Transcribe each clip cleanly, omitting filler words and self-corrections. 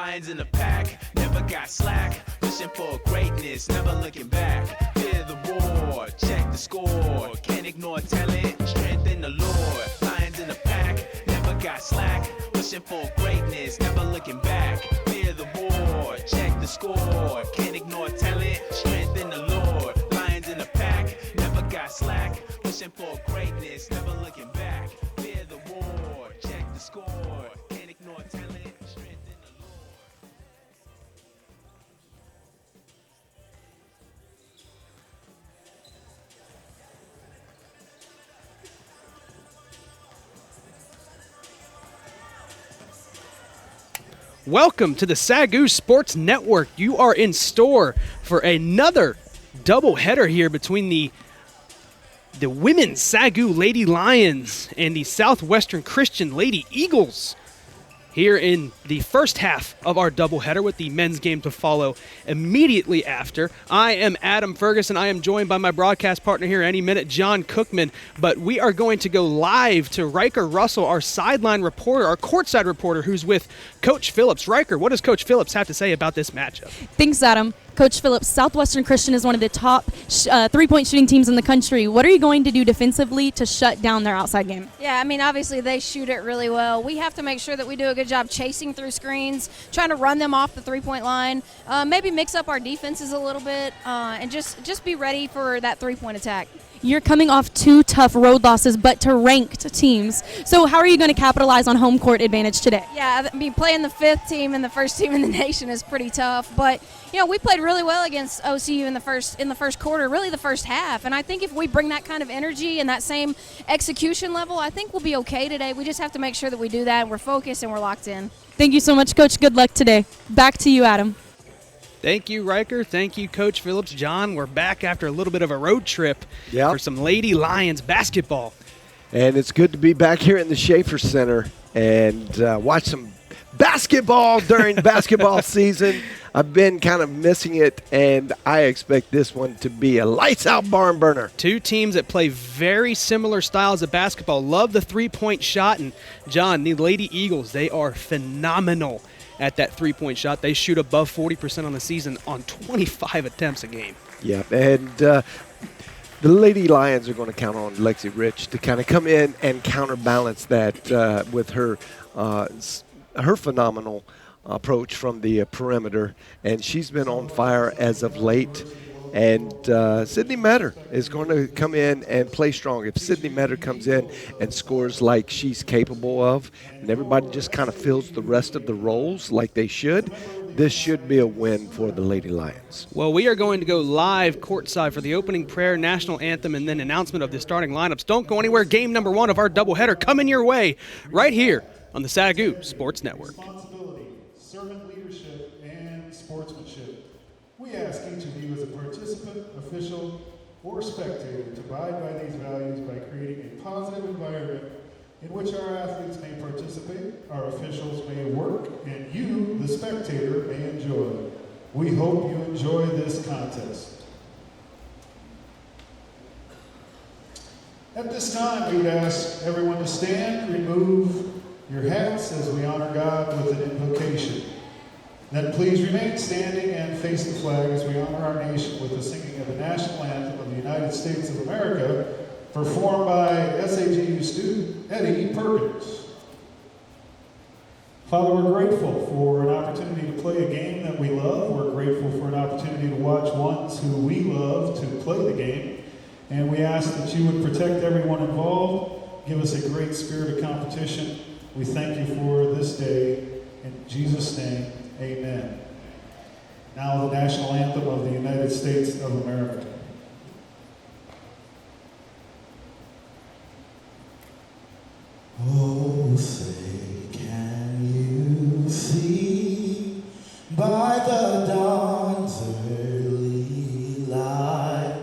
Lions in the pack, never got slack. Pushing for greatness, never looking back. Fear the war, check the score. Can't ignore talent, strength in the Lord. Lions in the pack, never got slack. Pushing for greatness, never looking back. Fear the war, check the score. Can't ignore talent, strength in the Lord. Lions in the pack, never got slack. Pushing for greatness, never looking back. Fear the war, check the score. Can't ignore talent, strength in the Lord. Welcome to the SAGU Sports Network. You are in store for another doubleheader here between the women's SAGU Lady Lions and the Southwestern Christian Lady Eagles here in the first half of our doubleheader, with the men's game to follow immediately after. I am Adam Ferguson. I am joined by my broadcast partner here any minute, John Cookman. But we are going to go live to Riker Russell, our sideline reporter, our courtside reporter, who's with Coach Phillips. Riker, what does Coach Phillips have to say about this matchup? Thanks, Adam. Coach Phillips, Southwestern Christian is one of the top three-point shooting teams in the country. What are you going to do defensively to shut down their outside game? Yeah, I mean, obviously they shoot it really well. We have to make sure that we do a good job chasing through screens, trying to run them off the three-point line, maybe mix up our defenses a little bit, and just be ready for that three-point attack. You're coming off 2 tough road losses, but to ranked teams. So how are you going to capitalize on home court advantage today? Yeah, I mean, playing the 5th team and the first team in the nation is pretty tough. But, you know, we played really well against OCU in the first quarter, really the first half. And I think if we bring that kind of energy and that same execution level, I think we'll be okay today. We just have to make sure that we do that and we're focused and we're locked in. Thank you so much, Coach. Good luck today. Back to you, Adam. Thank you, Riker. Thank you, Coach Phillips. John, we're back after a little bit of a road trip for some Lady Lions basketball. And it's good to be back here in the Schaefer Center and watch some basketball during basketball season. I've been kind of missing it, and I expect this one to be a lights-out barn burner. 2 teams that play very similar styles of basketball. Love the three-point shot. And, John, the Lady Eagles, they are phenomenal at that three-point shot. They shoot above 40% on the season on 25 attempts a game. Yeah, and the Lady Lions are going to count on Lexi Rich to kind of come in and counterbalance that with her phenomenal approach from the perimeter, and she's been on fire as of late. And Sydney Metter is going to come in and play strong. If Sydney Metter comes in and scores like she's capable of, and everybody just kind of fills the rest of the roles like they should, this should be a win for the Lady Lions. Well, we are going to go live courtside for the opening prayer, national anthem, and then announcement of the starting lineups. Don't go anywhere. Game number 1 of our doubleheader coming your way right here on the SAGU Sports Network. Responsibility, servant leadership, and sportsmanship. We ask each of you as a participant, official, or spectator to abide by these values by creating a positive environment in which our athletes may participate, our officials may work, and you, the spectator, may enjoy. We hope you enjoy this contest. At this time, we would ask everyone to stand, remove your hats as we honor God with an invocation. Then please remain standing and face the flag as we honor our nation with the singing of the national anthem of the United States of America, performed by SAGU student Eddie Perkins. Father, we're grateful for an opportunity to play a game that we love. We're grateful for an opportunity to watch ones who we love to play the game. And we ask that you would protect everyone involved, give us a great spirit of competition. We thank you for this day. In Jesus' name, amen. Now the national anthem of the United States of America. Oh, say, can you see by the dawn's early light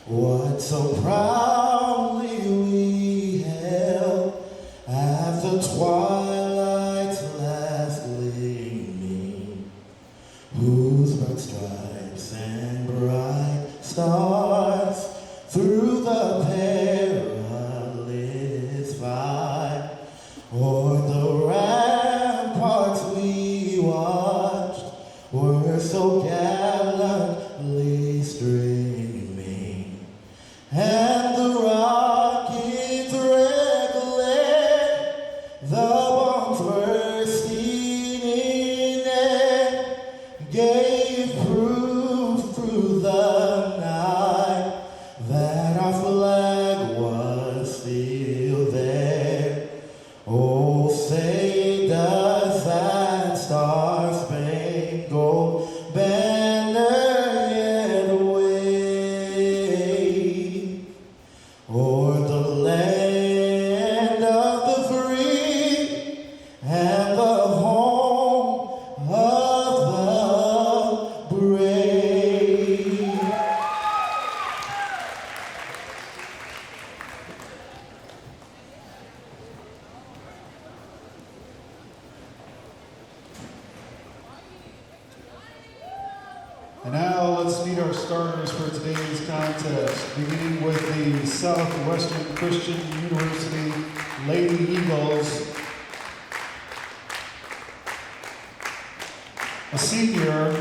what so proudly we held at the twilight's last gleaming, whose bright stripes and bright stars through the perilous fight o'er for the land of the free and the home of the brave. And now let's meet our starters for today's contest, beginning with the Southwestern Christian University Lady Eagles. A senior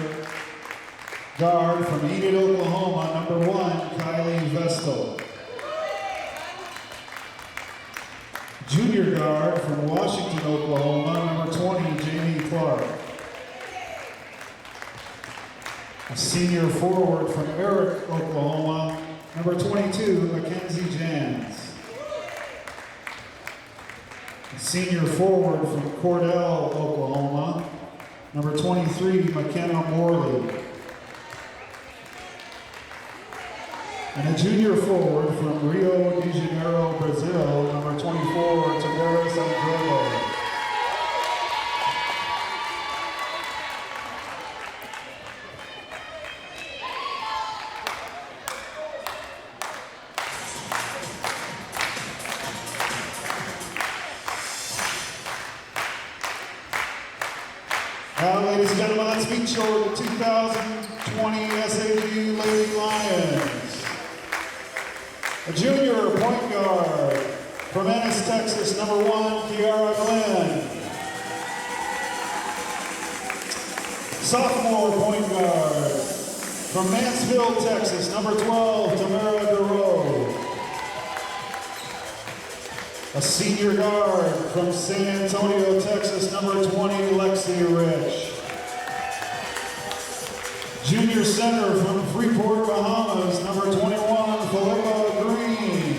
guard from Enid, Oklahoma, number 1, Kylie Vestal. Junior guard from Washington, Oklahoma, number 20, Jamie Clark. A senior forward from Eric, Oklahoma, number 22, Mackenzie Jans. A senior forward from Cordell, Oklahoma, number 23, McKenna Morley. And a junior forward from Rio de Janeiro, Brazil, number 24, Tavares Andrade. Now, ladies and gentlemen, let's meet your 2020 SAGU Lady Lions. A junior point guard from Ennis, Texas, number 1, Kiara Glenn. Sophomore point guard from Mansfield, Texas, number 12, Tamara DeRoe. A senior guard from San Antonio, Texas, number 20, Lexi Rich. Junior center from Freeport, Bahamas, number 21, Philippa Green.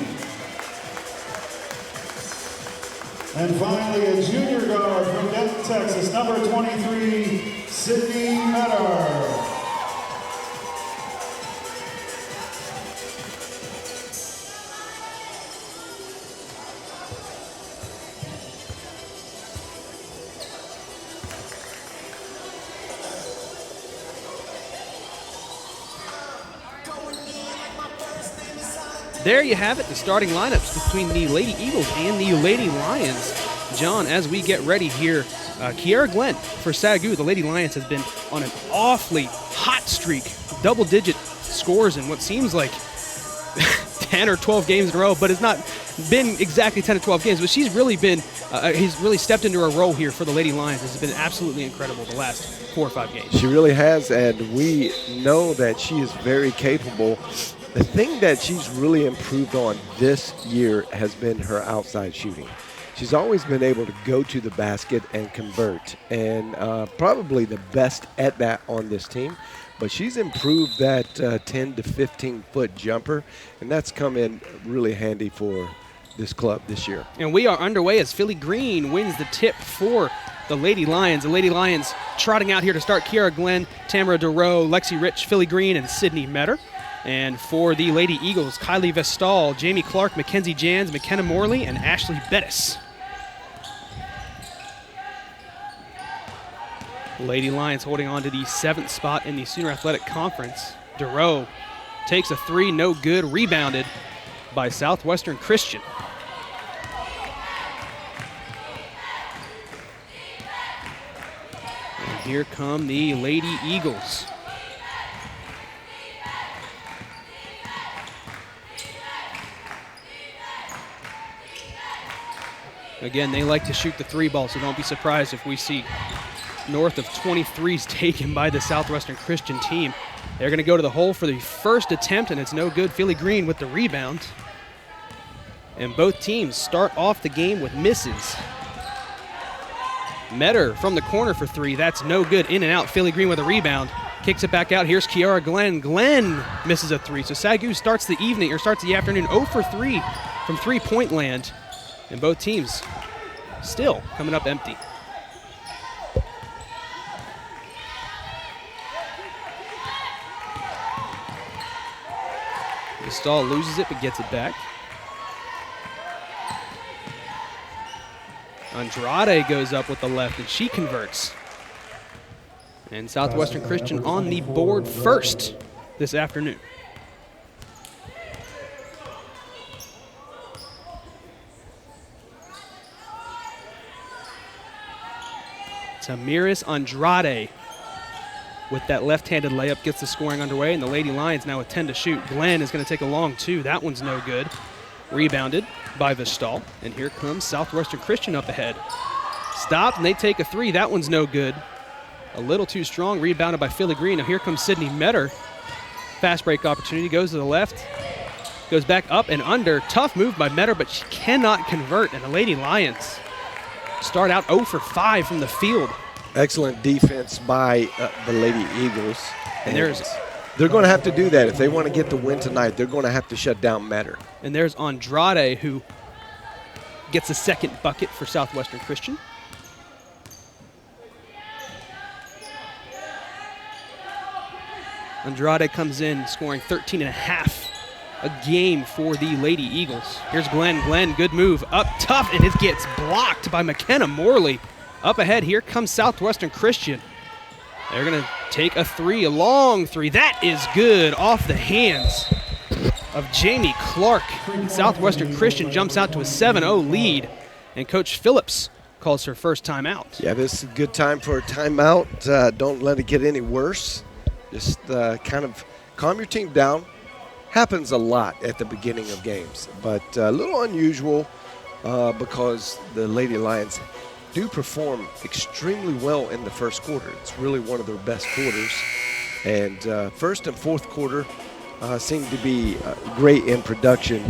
And finally, a junior guard from Denton, Texas, number 23, Sydney Metter. There you have it, the starting lineups between the Lady Eagles and the Lady Lions. John, as we get ready here, Kiara Glenn for SAGU, the Lady Lions, has been on an awfully hot streak, double-digit scores in what seems like 10 or 12 games in a row, but it's not been exactly 10 or 12 games, but she's really been, he's really stepped into her role here for the Lady Lions. It's been absolutely incredible the last 4 or 5 games. She really has, and we know that she is very capable. The thing that she's really improved on this year has been her outside shooting. She's always been able to go to the basket and convert, and probably the best at that on this team. But she's improved that 10 to 15-foot jumper, and that's come in really handy for this club this year. And we are underway as Philly Green wins the tip for the Lady Lions. The Lady Lions trotting out here to start: Kiara Glenn, Tamara DeRoe, Lexi Rich, Philly Green, and Sydney Metter. And for the Lady Eagles, Kylie Vestal, Jamie Clark, Mackenzie Jans, McKenna Morley, and Ashley Bettis. Lady Lions holding on to the 7th spot in the Sooner Athletic Conference. DeRoe takes a 3, no good, rebounded by Southwestern Christian. And here come the Lady Eagles. Again, they like to shoot the 3 ball, so don't be surprised if we see north of 23s taken by the Southwestern Christian team. They're going to go to the hole for the first attempt, and it's no good. Philly Green with the rebound. And both teams start off the game with misses. Metter from the corner for 3. That's no good. In and out. Philly Green with a rebound. Kicks it back out. Here's Kiara Glenn. Glenn misses a 3. So SAGU starts the evening, or starts the afternoon 0 for 3 from three-point land. And both teams still coming up empty. Vestal loses it but gets it back. Andrade goes up with the left, and she converts. And Southwestern Christian on the board first this afternoon. Tamiris Andrade with that left-handed layup gets the scoring underway, and the Lady Lions now with 10 to shoot. Glenn is going to take a long two. That one's no good. Rebounded by Vistal, and here comes Southwestern Christian up ahead. Stopped, and they take a three. That one's no good. A little too strong, rebounded by Philly Green. Now here comes Sydney Metter. Fast break opportunity, goes to the left, goes back up and under. Tough move by Metter, but she cannot convert, and the Lady Lions start out 0 for 5 from the field. Excellent defense by the Lady Eagles. And they're going to have to do that. If they want to get the win tonight, they're going to have to shut down Metter. And there's Andrade, who gets the second bucket for Southwestern Christian. Andrade comes in scoring 13 and a half a game for the Lady Eagles. Here's Glenn. Glenn, good move. Up tough, and it gets blocked by McKenna Morley. Up ahead, here comes Southwestern Christian. They're going to take a three, a long three. That is good off the hands of Jamie Clark. Southwestern Christian jumps out to a 7-0 lead, and Coach Phillips calls her first timeout. Yeah, this is a good time for a timeout. Don't let it get any worse. Just kind of calm your team down. Happens a lot at the beginning of games, but a little unusual because the Lady Lions do perform extremely well in the first quarter. It's really one of their best quarters. And first and fourth quarter seem to be great in production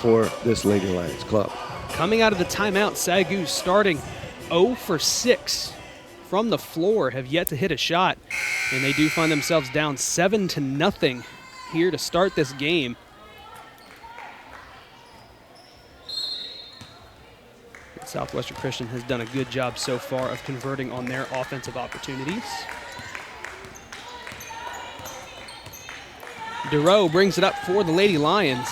for this Lady Lions club. Coming out of the timeout, SAGU starting 0 for 6 from the floor, have yet to hit a shot. And they do find themselves down 7-0 here to start this game. Southwestern Christian has done a good job so far of converting on their offensive opportunities. DeRoe brings it up for the Lady Lions.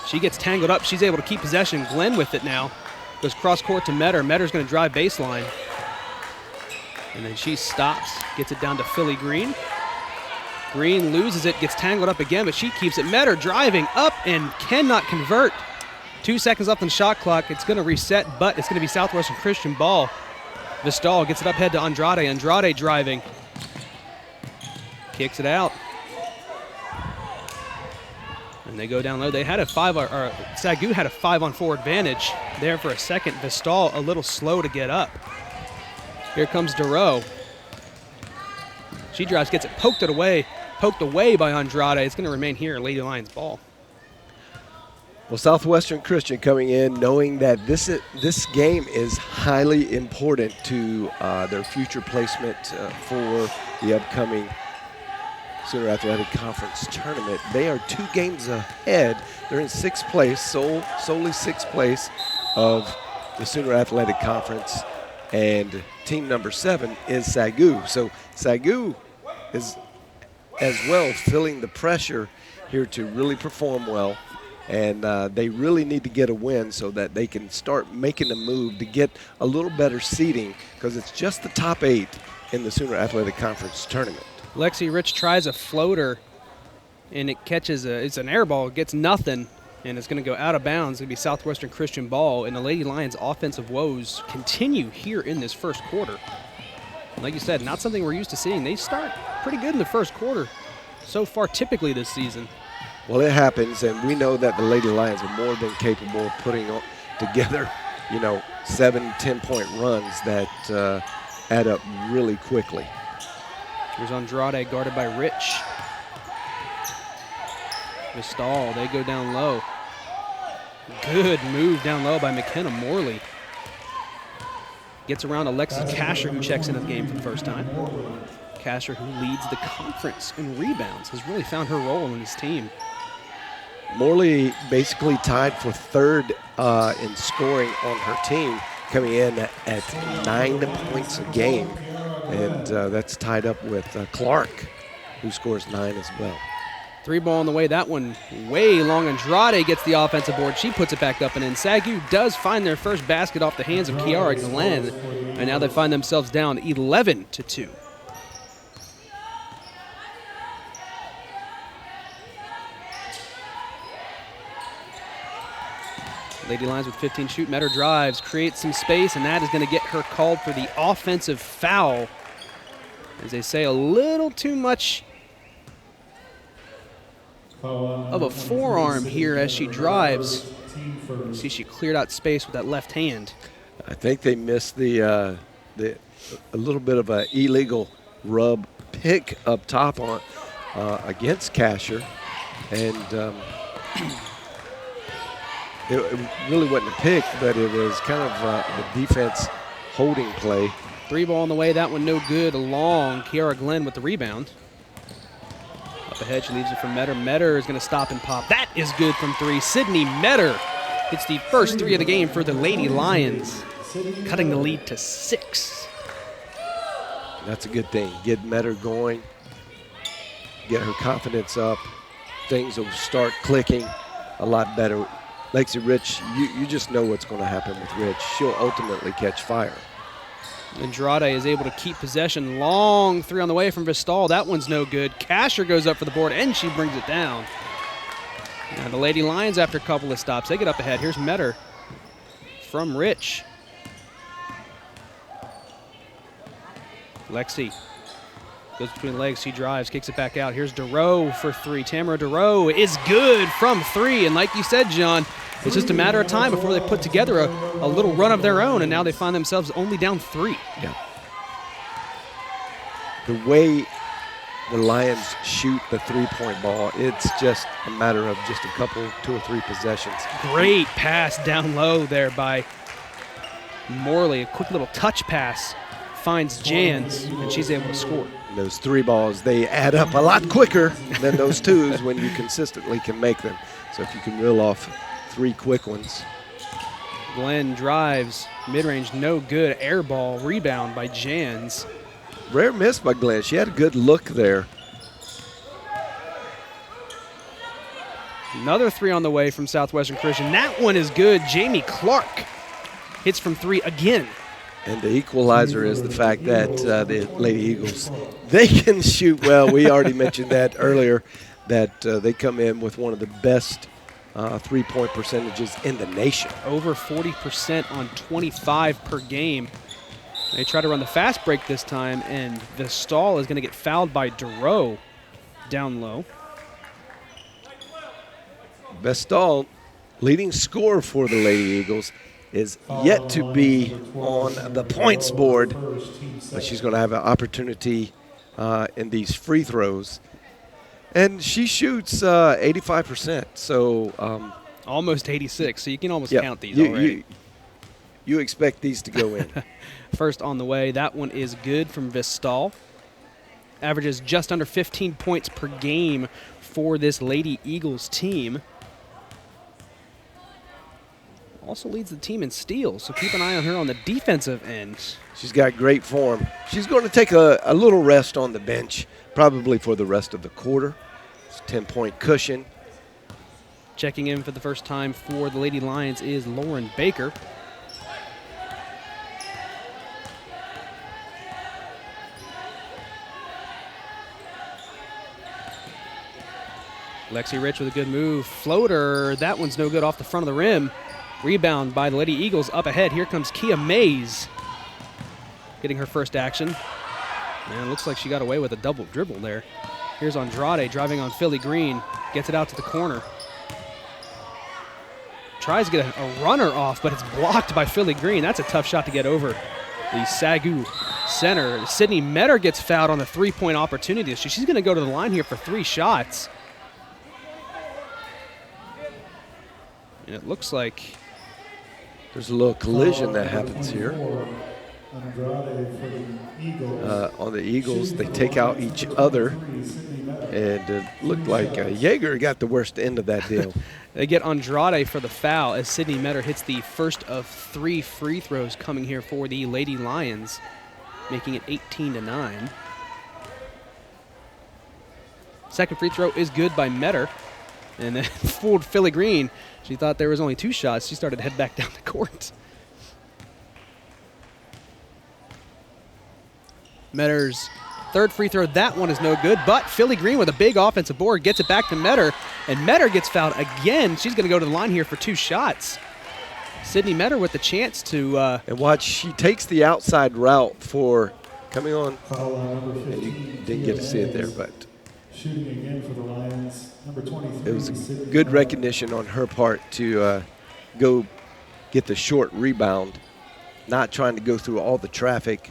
She gets tangled up. She's able to keep possession. Glenn with it now. Goes cross court to Metter. Metter's going to drive baseline. And then she stops, gets it down to Philly Green. Green loses it, gets tangled up again, but she keeps it. Metter driving up and cannot convert. 2 seconds left on the shot clock. It's going to reset, but it's going to be Southwestern Christian ball. Vistal gets it up head to Andrade. Andrade driving. Kicks it out. And they go down low. They had a SAGU had a 5-on-4 advantage there for a second. Vistal a little slow to get up. Here comes DeRoe. She drives, gets it poked away by Andrade. It's going to remain here, Lady Lions ball. Well, Southwestern Christian coming in knowing that this game is highly important to their future placement for the upcoming Sooner Athletic Conference tournament. They are 2 games ahead. They're in 6th place, solely 6th place of the Sooner Athletic Conference, and team number 7 is SAGU. So SAGU is as well feeling the pressure here to really perform well. And they really need to get a win so that they can start making a move to get a little better seeding, because it's just the top 8 in the Sooner Athletic Conference tournament. Lexi Rich tries a floater, and it catches it's an air ball. It gets nothing, and it's going to go out of bounds. It's going to be Southwestern Christian ball, and the Lady Lions' offensive woes continue here in this first quarter. Like you said, not something we're used to seeing. They start pretty good in the first quarter so far typically this season. Well, it happens, and we know that the Lady Lions are more than capable of putting together, 7, 10-point runs that add up really quickly. Here's Andrade guarded by Rich. Vistal, they go down low. Good move down low by McKenna Morley. Gets around Alexis Kasher, who checks into the game for the first time. Kasher, who leads the conference in rebounds, has really found her role in this team. Morley basically tied for 3rd in scoring on her team, coming in at 9 points a game. And that's tied up with Clark, who scores 9 as well. 3 ball on the way. That one way long. Andrade gets the offensive board. She puts it back up and in. SAGU does find their first basket off the hands of Kiara Glenn. And now they find themselves down 11-2. Lady Lions with 15 shoot. Metter drives, creates some space, and that is going to get her called for the offensive foul. As they say, a little too much of a forearm here as she drives. See, she cleared out space with that left hand. I think they missed a little bit of an illegal rub pick up top on against Casher, and it really wasn't a pick, but it was kind of a defense holding play. 3 ball on the way. That one no good. Long. Kiara Glenn with the rebound. Up ahead, she leaves it for Metter. Metter is going to stop and pop. That is good from 3. Sydney Metter hits the first 3 of the game for the Lady Lions, cutting the lead to 6. That's a good thing. Get Metter going, get her confidence up. Things will start clicking a lot better. Lexi Rich, you just know what's going to happen with Rich. She'll ultimately catch fire. Andrade is able to keep possession. Long 3 on the way from Vistal. That one's no good. Casher goes up for the board, and she brings it down. Now the Lady Lions, after a couple of stops, they get up ahead. Here's Metter from Rich. Lexi goes between legs. She drives, kicks it back out. Here's Duro for 3. Tamara Duro is good from 3. And like you said, John, it's just a matter of time before they put together a little run of their own, and now they find themselves only down 3. Yeah. The way the Lions shoot the 3-point ball, it's just a matter of just a couple, 2 or 3 possessions. Great pass down low there by Morley. A quick little touch pass finds Jans, and she's able to score. And those 3 balls, they add up a lot quicker than those 2s when you consistently can make them. So if you can reel off 3 quick ones. Glenn drives, mid-range, no good. Air ball, rebound by Jans. Rare miss by Glenn. She had a good look there. Another 3 on the way from Southwestern Christian. That one is good. Jamie Clark hits from 3 again. And the equalizer is the fact that the Lady Eagles, they can shoot well. We already mentioned that earlier, that they come in with one of the best 3-point percentages in the nation. Over 40% on 25 per game. They try to run the fast break this time, and Vistal is going to get fouled by Duro down low. Vistal, leading scorer for the Lady Eagles, is yet to be on the points board, but she's going to have an opportunity in these free throws. And she shoots 85%, so almost 86, so you can almost count these already. You expect these to go in. First on the way, that one is good from Vistal. Averages just under 15 points per game for this Lady Eagles team. Also leads the team in steals, so keep an eye on her on the defensive end. She's got great form. She's going to take a little rest on the bench, probably for the rest of the quarter. It's a 10-point cushion. Checking in for the first time for the Lady Lions is Lauren Baker. Lexi Rich with a good move. Floater, that one's no good off the front of the rim. Rebound by the Lady Eagles up ahead. Here comes Kia Mays getting her first action. And it looks like she got away with a double dribble there. Here's Andrade driving on Philly Green. Gets it out to the corner. Tries to get a runner off, but it's blocked by Philly Green. That's a tough shot to get over the SAGU center. Sydney Metter gets fouled on the 3-point opportunity. She's going to go to the line here for 3 shots. And it looks like there's a little collision that happens here. On the Eagles, they take out each other, and it looked like Yeager got the worst end of that deal. They get Andrade for the foul as Sydney Metter hits the first of 3 free throws coming here for the Lady Lions, making it 18-9. Second free throw is good by Metter. And then fooled Philly Green. She thought there was only 2 shots. She started to head back down the court. Metter's third free throw, that one is no good, but Philly Green with a big offensive board gets it back to Metter, and Metter gets fouled again. She's going to go to the line here for 2 shots. Sydney Metter with the chance to... and watch, she takes the outside route for coming on. Foul on number 15. And you didn't get to see it there, but Shooting again for the Lions, number 23. it was a good recognition on her part to go get the short rebound, not trying to go through all the traffic,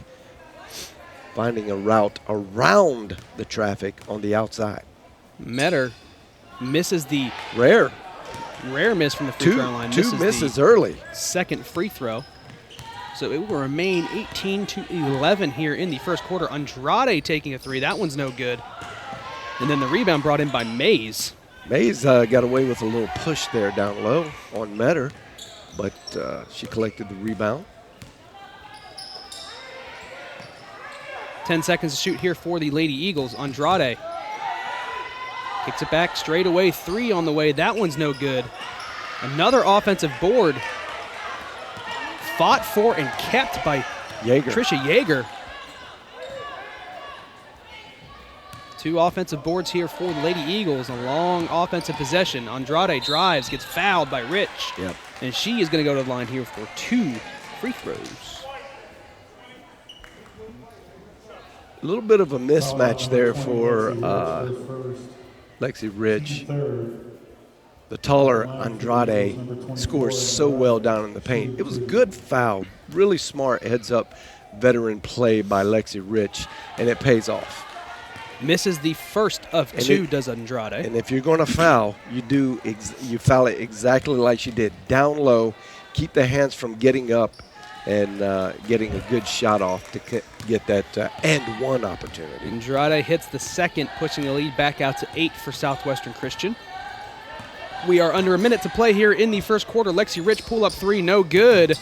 finding a route around the traffic on the outside. Metter misses the Rare miss from the free throw line. Two misses early. Second free throw. So it will remain 18-11 here in the first quarter. Andrade taking a 3. That one's no good. And then the rebound brought in by Mays. Mays got away with a little push there down low on Metter, but she collected the rebound. 10 seconds to shoot here for the Lady Eagles. Andrade kicks it back straight away. 3 on the way. That one's no good. Another offensive board. Fought for and kept by Trisha Yeager. 2 offensive boards here for the Lady Eagles. A long offensive possession. Andrade drives, gets fouled by Rich. Yep. And she is going to go to the line here for 2 free throws. A little bit of a mismatch there for Lexi Rich. The taller Andrade scores so well down in the paint. It was a good foul, really smart heads-up veteran play by Lexi Rich, and it pays off. Misses the first of 2, does Andrade. And if you're going to foul, you foul it exactly like she did, down low, keep the hands from getting up and getting a good shot off to get that and one opportunity. Andrade hits the second, pushing the lead back out to 8 for Southwestern Christian. We are under a minute to play here in the first quarter. Lexi Rich pull-up 3, no good.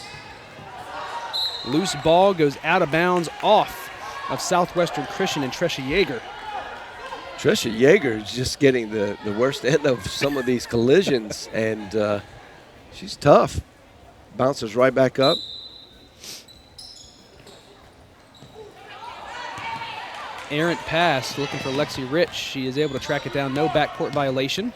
Loose ball goes out of bounds off of Southwestern Christian and Trisha Yeager. Trisha Yeager is just getting the worst end of some of these collisions, and she's tough. Bounces right back up. Errant pass, looking for Lexi Rich. She is able to track it down. No backcourt violation.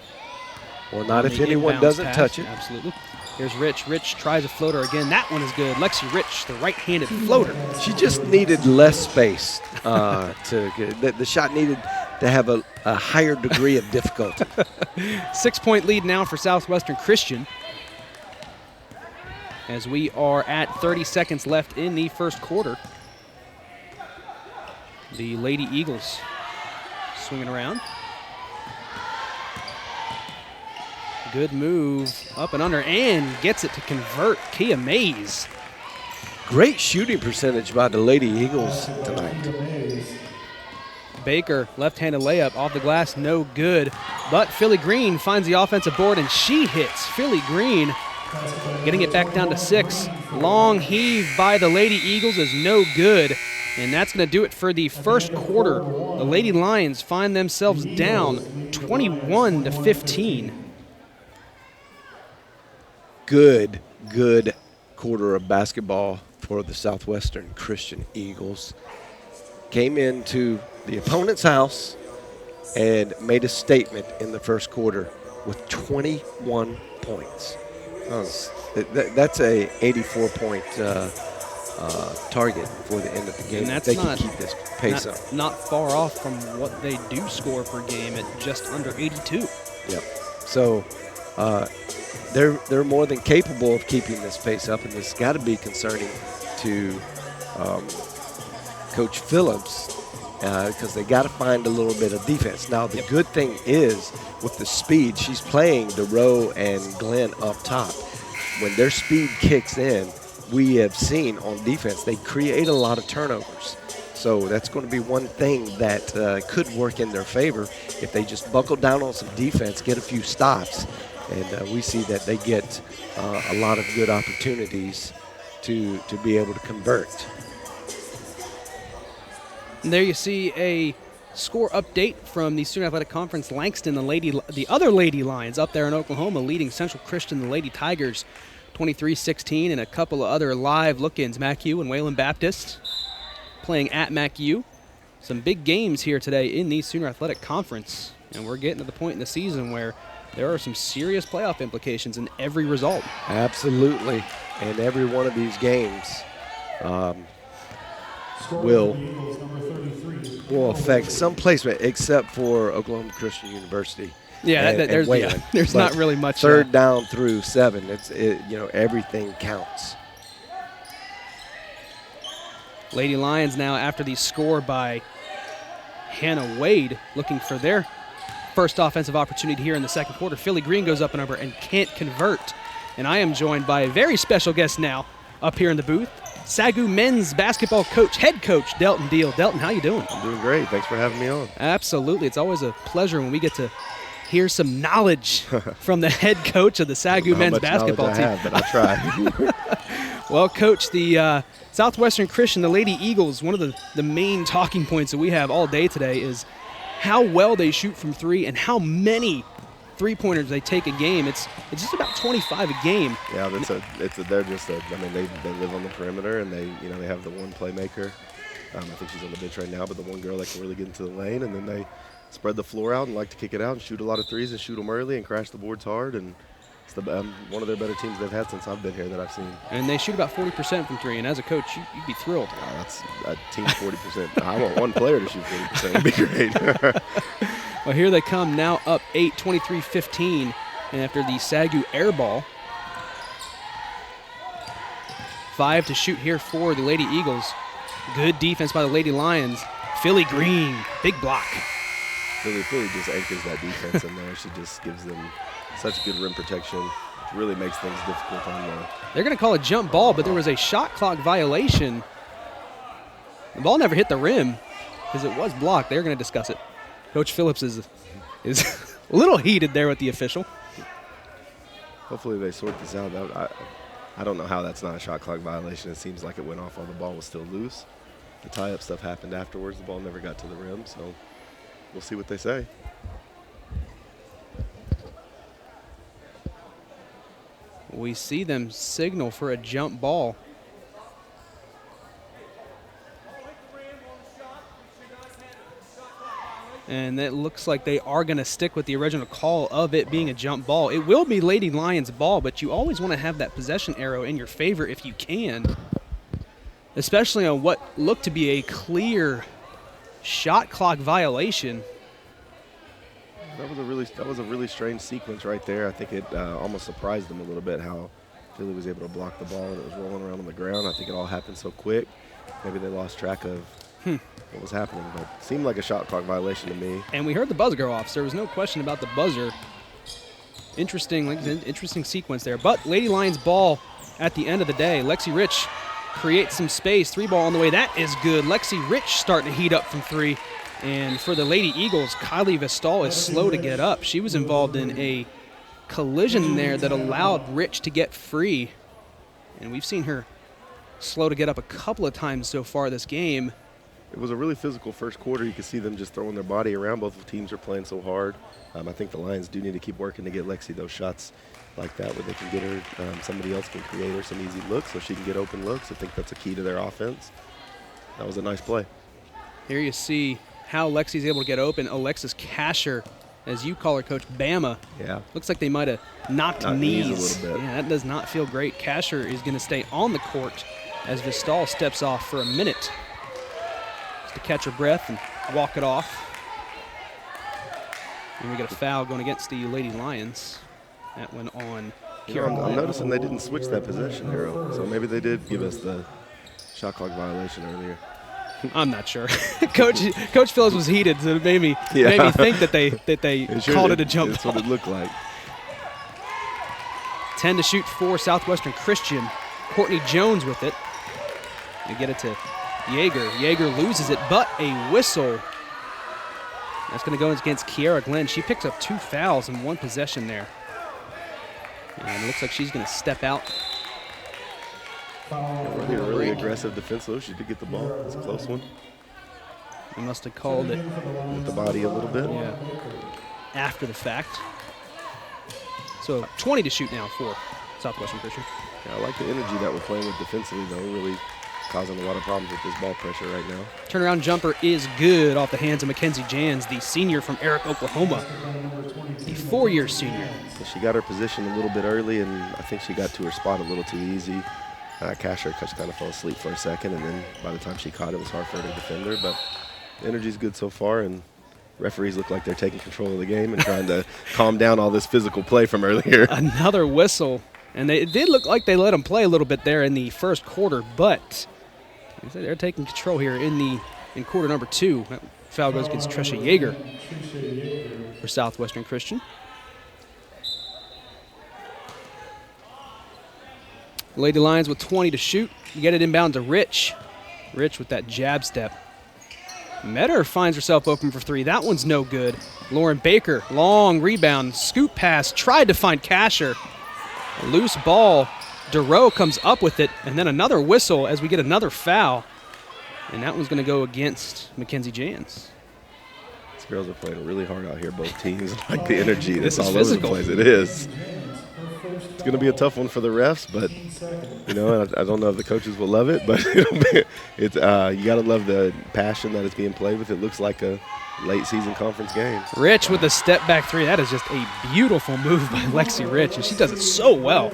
Well, not if anyone doesn't touch it. Absolutely. Here's Rich. Rich tries a floater again. That one is good. Lexi Rich, the right-handed floater. She just needed less space to get the shot needed to have a higher degree of difficulty. 6-point lead now for Southwestern Christian, as we are at 30 seconds left in the first quarter. The Lady Eagles swinging around. Good move, up and under, and gets it to convert. Kia Mays. Great shooting percentage by the Lady Eagles tonight. Baker, left-handed layup off the glass, no good. But Philly Green finds the offensive board, and she hits. Philly Green getting it back down to 6. Long heave by the Lady Eagles is no good. And that's going to do it for the first quarter. The Lady Lions find themselves down 21-15. Good quarter of basketball for the Southwestern Christian Eagles. Came into the opponent's house and made a statement in the first quarter with 21 points. That's a 84-point target for the end of the game. And that's they can keep this pace up. Not far off from what they do score per game at just under 82. Yep. So they're more than capable of keeping this pace up, and it's got to be concerning to Coach Phillips because they got to find a little bit of defense. Now, the good thing is with the speed, she's playing DeRoe and Glenn up top. When their speed kicks in, we have seen on defense, they create a lot of turnovers. So that's going to be one thing that could work in their favor if they just buckle down on some defense, get a few stops, and we see that they get a lot of good opportunities to be able to convert. And there you see a score update from the Student Athletic Conference. Langston, the other Lady Lions up there in Oklahoma, leading Central Christian, the Lady Tigers, 23-16, and a couple of other live look-ins. MacU and Wayland Baptist playing at MacU. Some big games here today in the Sooner Athletic Conference, and we're getting to the point in the season where there are some serious playoff implications in every result. Absolutely, and every one of these games will affect some placement, except for Oklahoma Christian University. Yeah, and there's not really much. Third down through 7, everything counts. Lady Lions now, after the score by Hannah Wade, looking for their first offensive opportunity here in the second quarter. Philly Green goes up and over and can't convert. And I am joined by a very special guest now up here in the booth, SAGU men's basketball coach, head coach, Delton Deal. Delton, how you doing? I'm doing great. Thanks for having me on. Absolutely. It's always a pleasure when we get to hear some knowledge from the head coach of the SAGU men's basketball team. I have, but I try. Well, Coach, the Southwestern Christian, the Lady Eagles, one of the main talking points that we have all day today is how well they shoot from 3 and how many three-pointers they take a game. It's just about 25 a game. Yeah, they live on the perimeter, and they have the one playmaker. I think she's on the bench right now, but the one girl that can really get into the lane, and then they spread the floor out and like to kick it out and shoot a lot of threes and shoot them early and crash the boards hard. And it's one of their better teams they've had since I've been here that I've seen. And they shoot about 40% from 3, and as a coach, you'd be thrilled. That's a team 40%. I want one player to shoot 40%. It'd be great. Well, here they come now up 8, 23-15, and after the SAGU air ball. 5 to shoot here for the Lady Eagles. Good defense by the Lady Lions. Philly Green, big block. Philly just anchors that defense in there. She just gives them such good rim protection. It really makes things difficult on them. They're going to call a jump ball, but there was a shot clock violation. The ball never hit the rim because it was blocked. They're going to discuss it. Coach Phillips is a little heated there with the official. Hopefully they sort this out. I don't know how that's not a shot clock violation. It seems like it went off while the ball was still loose. The tie-up stuff happened afterwards. The ball never got to the rim, so we'll see what they say. We see them signal for a jump ball. And it looks like they are going to stick with the original call of it being a jump ball. It will be Lady Lions ball, but you always want to have that possession arrow in your favor if you can, especially on what looked to be a clear shot clock violation. That was a really strange sequence right there. I think it almost surprised them a little bit how Philly was able to block the ball and it was rolling around on the ground. I think it all happened so quick. Maybe they lost track of what was happening, but it seemed like a shot clock violation to me. And we heard the buzzer go off, so there was no question about the buzzer. Interesting sequence there. But Lady Lions ball at the end of the day. Lexi Rich creates some space. 3-ball on the way. That is good. Lexi Rich starting to heat up from 3. And for the Lady Eagles, Kylie Vestal is slow to get up. She was involved in a collision there that allowed Rich to get free. And we've seen her slow to get up a couple of times so far this game. It was a really physical first quarter. You could see them just throwing their body around. Both teams are playing so hard. I think the Lions do need to keep working to get Lexi those shots like that where they can get her, somebody else can create her some easy looks so she can get open looks. I think that's a key to their offense. That was a nice play. Here you see how Lexi's able to get open. Alexis Kasher, as you call her, Coach, Bama. Yeah. Looks like they might have knocked knees a little bit. Yeah, that does not feel great. Kasher is going to stay on the court as Vestal steps off for a minute to catch her breath and walk it off. And we get a foul going against the Lady Lions. That went on. I'm noticing they didn't switch that possession arrow, so maybe they did give us the shot clock violation earlier. I'm not sure. Coach Phillips was heated, so it made me think that they called it a jump That's ball. what it looked like. 10 to shoot for Southwestern Christian. Courtney Jones with it. They get it to Yeager. Yeager loses it, but a whistle. That's going to go against Kiara Glenn. She picks up 2 fouls in 1 possession there. And it looks like she's going to step out. Really aggressive defense, though. She did get the ball. It's a close one. They must have called it with the body a little bit. yeah, after the fact. So 20 to shoot now for Southwestern Christian. Yeah, I like the energy that we're playing with defensively, though. Really causing a lot of problems with this ball pressure right now. Turnaround jumper is good off the hands of Mackenzie Jans, the senior from Eric, Oklahoma, the 4-year senior. So she got her position a little bit early, and I think she got to her spot a little too easy. Casher just kind of fell asleep for a second, and then by the time she caught it was hard for her to defend her. But the energy's good so far, and referees look like they're taking control of the game and trying to calm down all this physical play from earlier. Another whistle. And it did look like they let them play a little bit there in the first quarter, but they're taking control here in quarter number 2. That foul goes against Trisha Yeager for Southwestern Christian. Lady Lions with 20 to shoot. You get it inbound to Rich. Rich with that jab step. Metter finds herself open for 3. That one's no good. Lauren Baker, long rebound, scoop pass, tried to find Casher. A loose ball. DeRoe comes up with it, and then another whistle as we get another foul. And that one's going to go against Mackenzie Jans. These girls are playing really hard out here, both teams. I like the energy that's This is all physical. over the place. It is. It's going to be a tough one for the refs, but I don't know if the coaches will love it, but you got to love the passion that is being played with. It looks like a late season conference game. Rich with a step back 3. That is just a beautiful move by Lexi Rich, and she does it so well,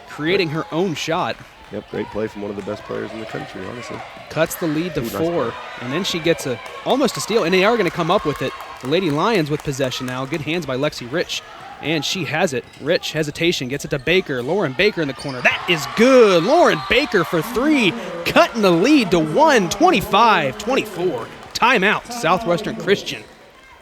creating her own shot. Yep, great play from one of the best players in the country, honestly. Cuts the lead to Nice 4, play. and then she gets almost a steal, and they are going to come up with it. The Lady Lions with possession now. Good hands by Lexi Rich, and she has it. Rich, hesitation, gets it to Baker. Lauren Baker in the corner. That is good. Lauren Baker for 3, cutting the lead to 1, 25-24. Timeout, Southwestern Christian.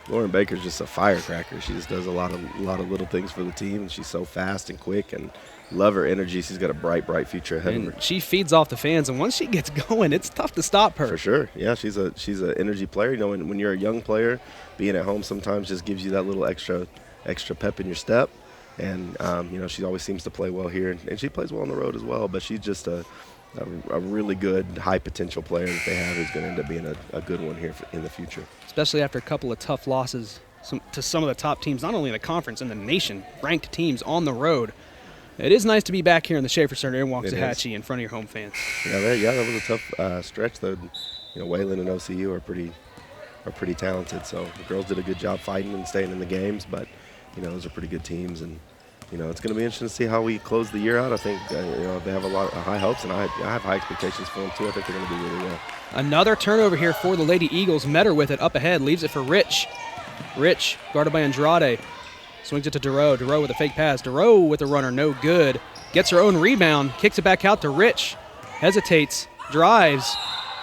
Lauren Baker's just a firecracker. She just does a lot of little things for the team, and she's so fast and quick, and love her energy. She's got a bright future ahead of her. And she feeds off the fans, and once she gets going, it's tough to stop her. For sure. Yeah, she's an energy player. When you're a young player, being at home sometimes just gives you that little extra pep in your step. And, she always seems to play well here. And she plays well on the road as well. But she's just a really good, high-potential player that they have who's going to end up being a good one here in the future. Especially after a couple of tough losses to some of the top teams, not only in the conference, in the nation, ranked teams on the road. It is nice to be back here in the Schaefer Center in Waxahachie in front of your home fans. Yeah, that was a tough stretch, though. Wayland and OCU are pretty talented, so the girls did a good job fighting and staying in the games, but, those are pretty good teams, and, it's going to be interesting to see how we close the year out. I think, they have a lot of high hopes, and I have high expectations for them, too. I think they're going to do really well. Another turnover here for the Lady Eagles. Metter with it up ahead, leaves it for Rich. Rich, guarded by Andrade. Swings it to DeRoe. DeRoe with a fake pass. DeRoe with a runner, no good. Gets her own rebound, kicks it back out to Rich. Hesitates, drives.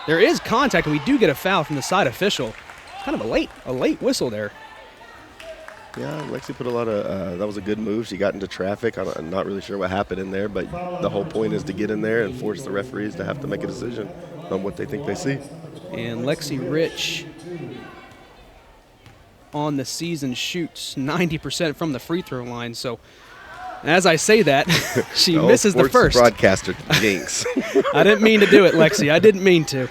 There is contact, and we do get a foul from the side official. It's kind of a late whistle there. Yeah, Lexi put a lot of that was a good move. She got into traffic. I'm not really sure what happened in there, but the whole point is to get in there and force the referees to have to make a decision on what they think they see. And Lexi Rich on the season shoots 90% from the free throw line. So as I say that, she misses the first. Broadcaster jinx. I didn't mean to do it, Lexi. I didn't mean to.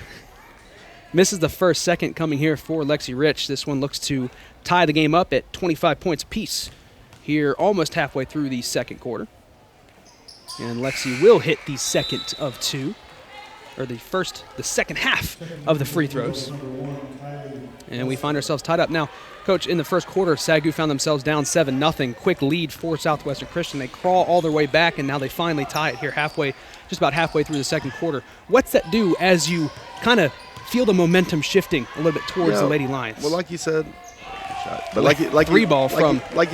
Misses the first. Second coming here for Lexi Rich. This one looks to tie the game up at 25 points apiece here almost halfway through the second quarter. And Lexi will hit the second of 2, or the second half of the free throws. And we find ourselves tied up. Now, Coach, in the first quarter, SAGU found themselves down 7-0. Quick lead for Southwestern Christian. They crawl all their way back, and now they finally tie it here just about halfway through the second quarter. What's that do as you kind of feel the momentum shifting a little bit towards the Lady Lions? Well, like you said, but like you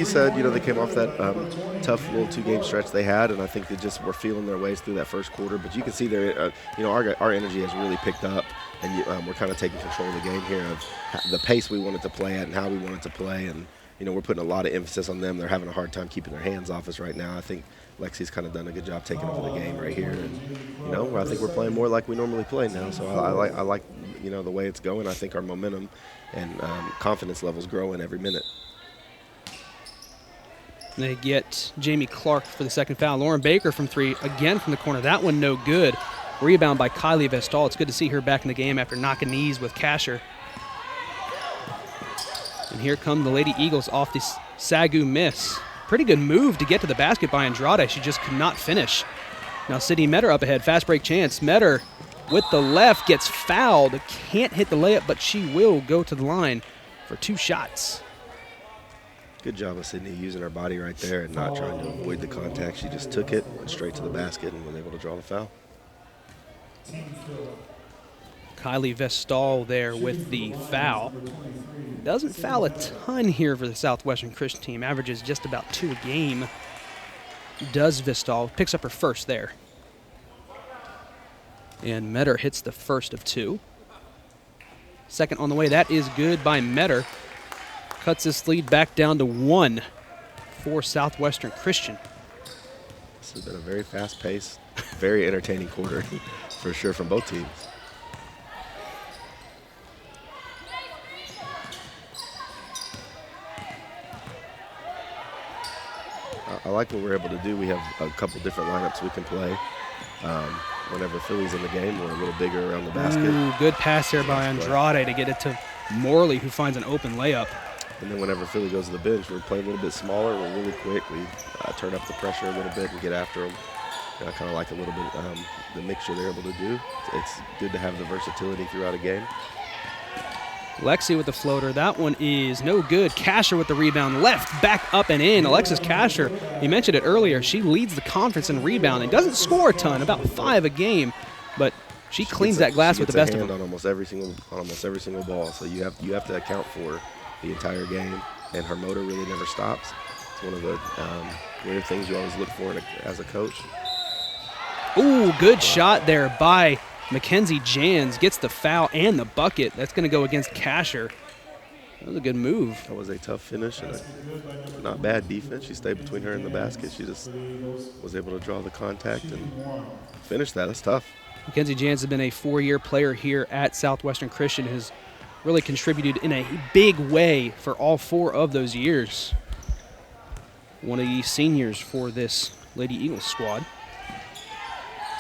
said, they came off that tough little 2-game stretch they had, and I think they just were feeling their ways through that first quarter. But you can see their, our energy has really picked up, and we're kind of taking control of the game here of the pace we wanted to play at and how we wanted to play, and we're putting a lot of emphasis on them. They're having a hard time keeping their hands off us right now. I think Lexi's kind of done a good job taking over the game right here, and I think we're playing more like we normally play now. So I like the way it's going. I think our momentum and confidence levels growing every minute. They get Jamie Clark for the second foul. Lauren Baker from 3, again from the corner. That one no good. Rebound by Kylie Vestal. It's good to see her back in the game after knocking knees with Casher. And here come the Lady Eagles off the SAGU miss. Pretty good move to get to the basket by Andrade. She just could not finish. Now Sydney Metter up ahead. Fast break chance. Metter with the left gets fouled. Can't hit the layup, but she will go to the line for 2 shots. Good job of Sydney using her body right there and not trying to avoid the contact. She just took it, went straight to the basket, and was able to draw the foul. Kylie Vestal there with the foul. Doesn't foul a ton here for the Southwestern Christian team. Averages just about 2 a game. Does Vestal. Picks up her first there. And Metter hits the first of 2. Second on the way. That is good by Metter. Cuts this lead back down to 1 for Southwestern Christian. This has been a very fast-paced, very entertaining quarter for sure from both teams. I like what we're able to do. We have a couple different lineups we can play. Whenever Philly's in the game, we're a little bigger around the basket. Ooh, good pass there by Andrade to get it to Morley, who finds an open layup. And then whenever Philly goes to the bench, we're playing a little bit smaller. We're really quick. We turn up the pressure a little bit and get after them. And I kind of like a little bit the mixture they're able to do. It's good to have the versatility throughout a game. Lexi with the floater. That one is no good. Kasher with the rebound. Left, back up and in. Alexis Kasher, you mentioned it earlier, she leads the conference in rebounding. Doesn't score a ton, about 5 a game, but she cleans that glass with the best of them. On almost every single ball. So you have to account for the entire game, and her motor really never stops. It's one of the weird things you always look for as a coach. Ooh, good shot there by Mackenzie Jans. Gets the foul and the bucket. That's going to go against Kasher. That was a good move. That was a tough finish and a not bad defense. She stayed between her and the basket. She just was able to draw the contact and finish that. That's tough. Mackenzie Jans has been a 4-year player here at Southwestern Christian, has really contributed in a big way for all 4 of those years. One of the seniors for this Lady Eagles squad.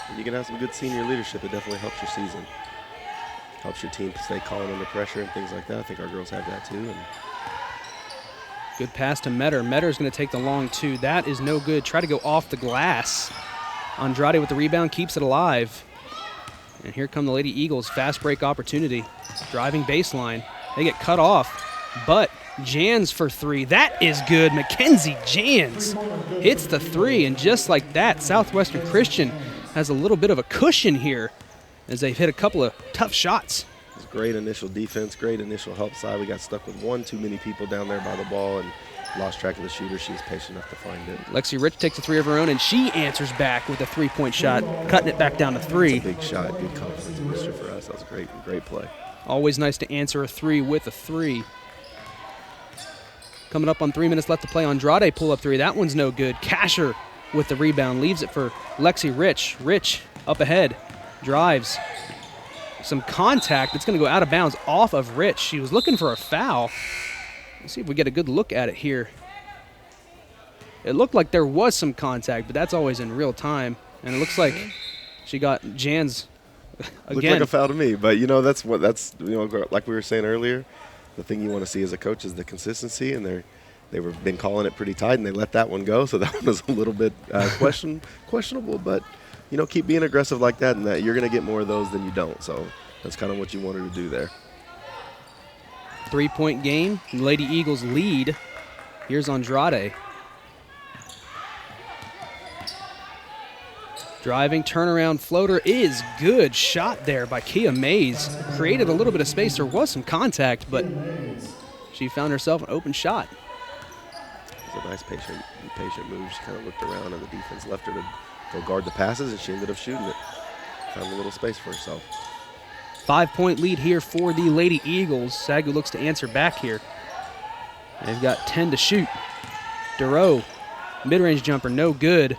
When you can have some good senior leadership, it definitely helps your season. Helps your team stay calm under pressure and things like that. I think our girls have that too. And good pass to Metter. Metter's going to take the long 2. That is no good. Try to go off the glass. Andrade with the rebound keeps it alive. And here come the Lady Eagles. Fast break opportunity. Driving baseline. They get cut off, but Jans for 3. That is good. Mackenzie Jans hits the 3, and just like that, Southwestern Christian has a little bit of a cushion here as they've hit a couple of tough shots. It was great initial defense, great initial help side. We got stuck with one too many people down there by the ball and lost track of the shooter. She was patient enough to find it. Lexi Rich takes a 3 of her own, and she answers back with a 3-point shot, cutting it back down to 3. It's a big shot, good confidence booster for us. That was a great play. Always nice to answer a 3 with a 3. Coming up on 3 minutes left to play. Andrade pull-up 3. That one's no good. Kasher with the rebound. Leaves it for Lexi Rich. Rich up ahead. Drives. Some contact. It's going to go out of bounds off of Rich. She was looking for a foul. Let's see if we get a good look at it here. It looked like there was some contact, but that's always in real time. And it looks like she got Jans again. Looked like a foul to me, but that's like we were saying earlier, the thing you want to see as a coach is the consistency, and they've been calling it pretty tight, and they let that one go, so that one was a little bit questionable, but keep being aggressive like that, and that you're going to get more of those than you don't. So that's kind of what you wanted to do there. 3-point game. Lady Eagles lead. Here's Andrade. Driving turnaround floater is good. Shot there by Kia Mays. Created a little bit of space. There was some contact, but she found herself an open shot. It was a nice patient move. She kind of looked around, and the defense left her to go guard the passes, and she ended up shooting it. Found a little space for herself. 5-point lead here for the Lady Eagles. SAGU looks to answer back here. They've got 10 to shoot. Durow, mid-range jumper, no good.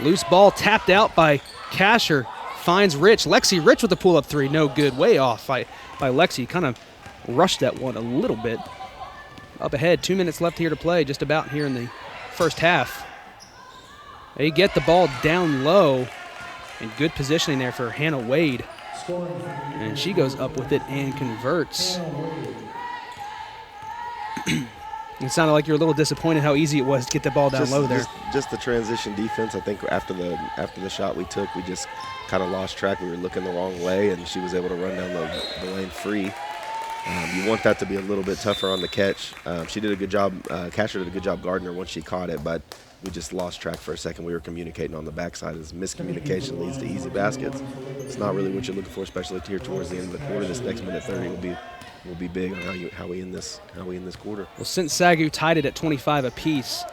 Loose ball tapped out by Kasher. Finds Rich. Lexi Rich with the pull-up 3, no good. Way off by Lexi. Kind of rushed that one a little bit. Up ahead, 2 minutes left here to play, just about here in the first half. They get the ball down low, and good positioning there for Hannah Wade. And she goes up with it and converts. It sounded like you're a little disappointed how easy it was to get the ball down low there. Just the transition defense. I think after the shot we took, we just kind of lost track. We were looking the wrong way, and she was able to run down the lane free. You want that to be a little bit tougher on the catch. She did a good job. Casher did a good job guarding her once she caught it, but we just lost track for a second. We were communicating on the backside. As miscommunication leads to easy baskets. It's not really what you're looking for, especially here towards the end of the quarter. This next minute 30 will be big on how we end this quarter. Well, since SAGU tied it at 25 apiece,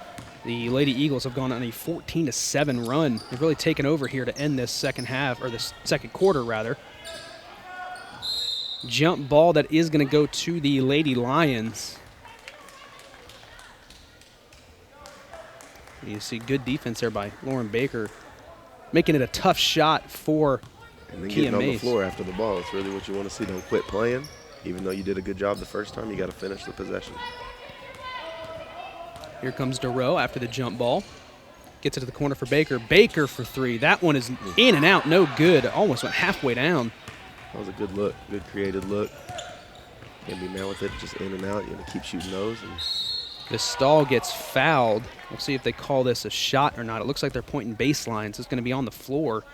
the Lady Eagles have gone on a 14-7 run. They've really taken over here to end this second half, or this second quarter rather. Jump ball that is going to go to the Lady Lions. You see good defense there by Lauren Baker, making it a tough shot for and then Kia getting on the Mays. floor after the ball. It's really what you want to see. Don't quit playing. Even though you did a good job the first time, you got to finish the possession. Here comes DeRoe after the jump ball. Gets it to the corner for Baker. Baker for three. That one is in and out, no good. Almost went halfway down. That was a good look, good created look. Can't be mad with it, just in and out. You're going to keep shooting those. And Vistal gets fouled. We'll see if they call this a shot or not. It looks like they're pointing baseline, so it's going to be on the floor.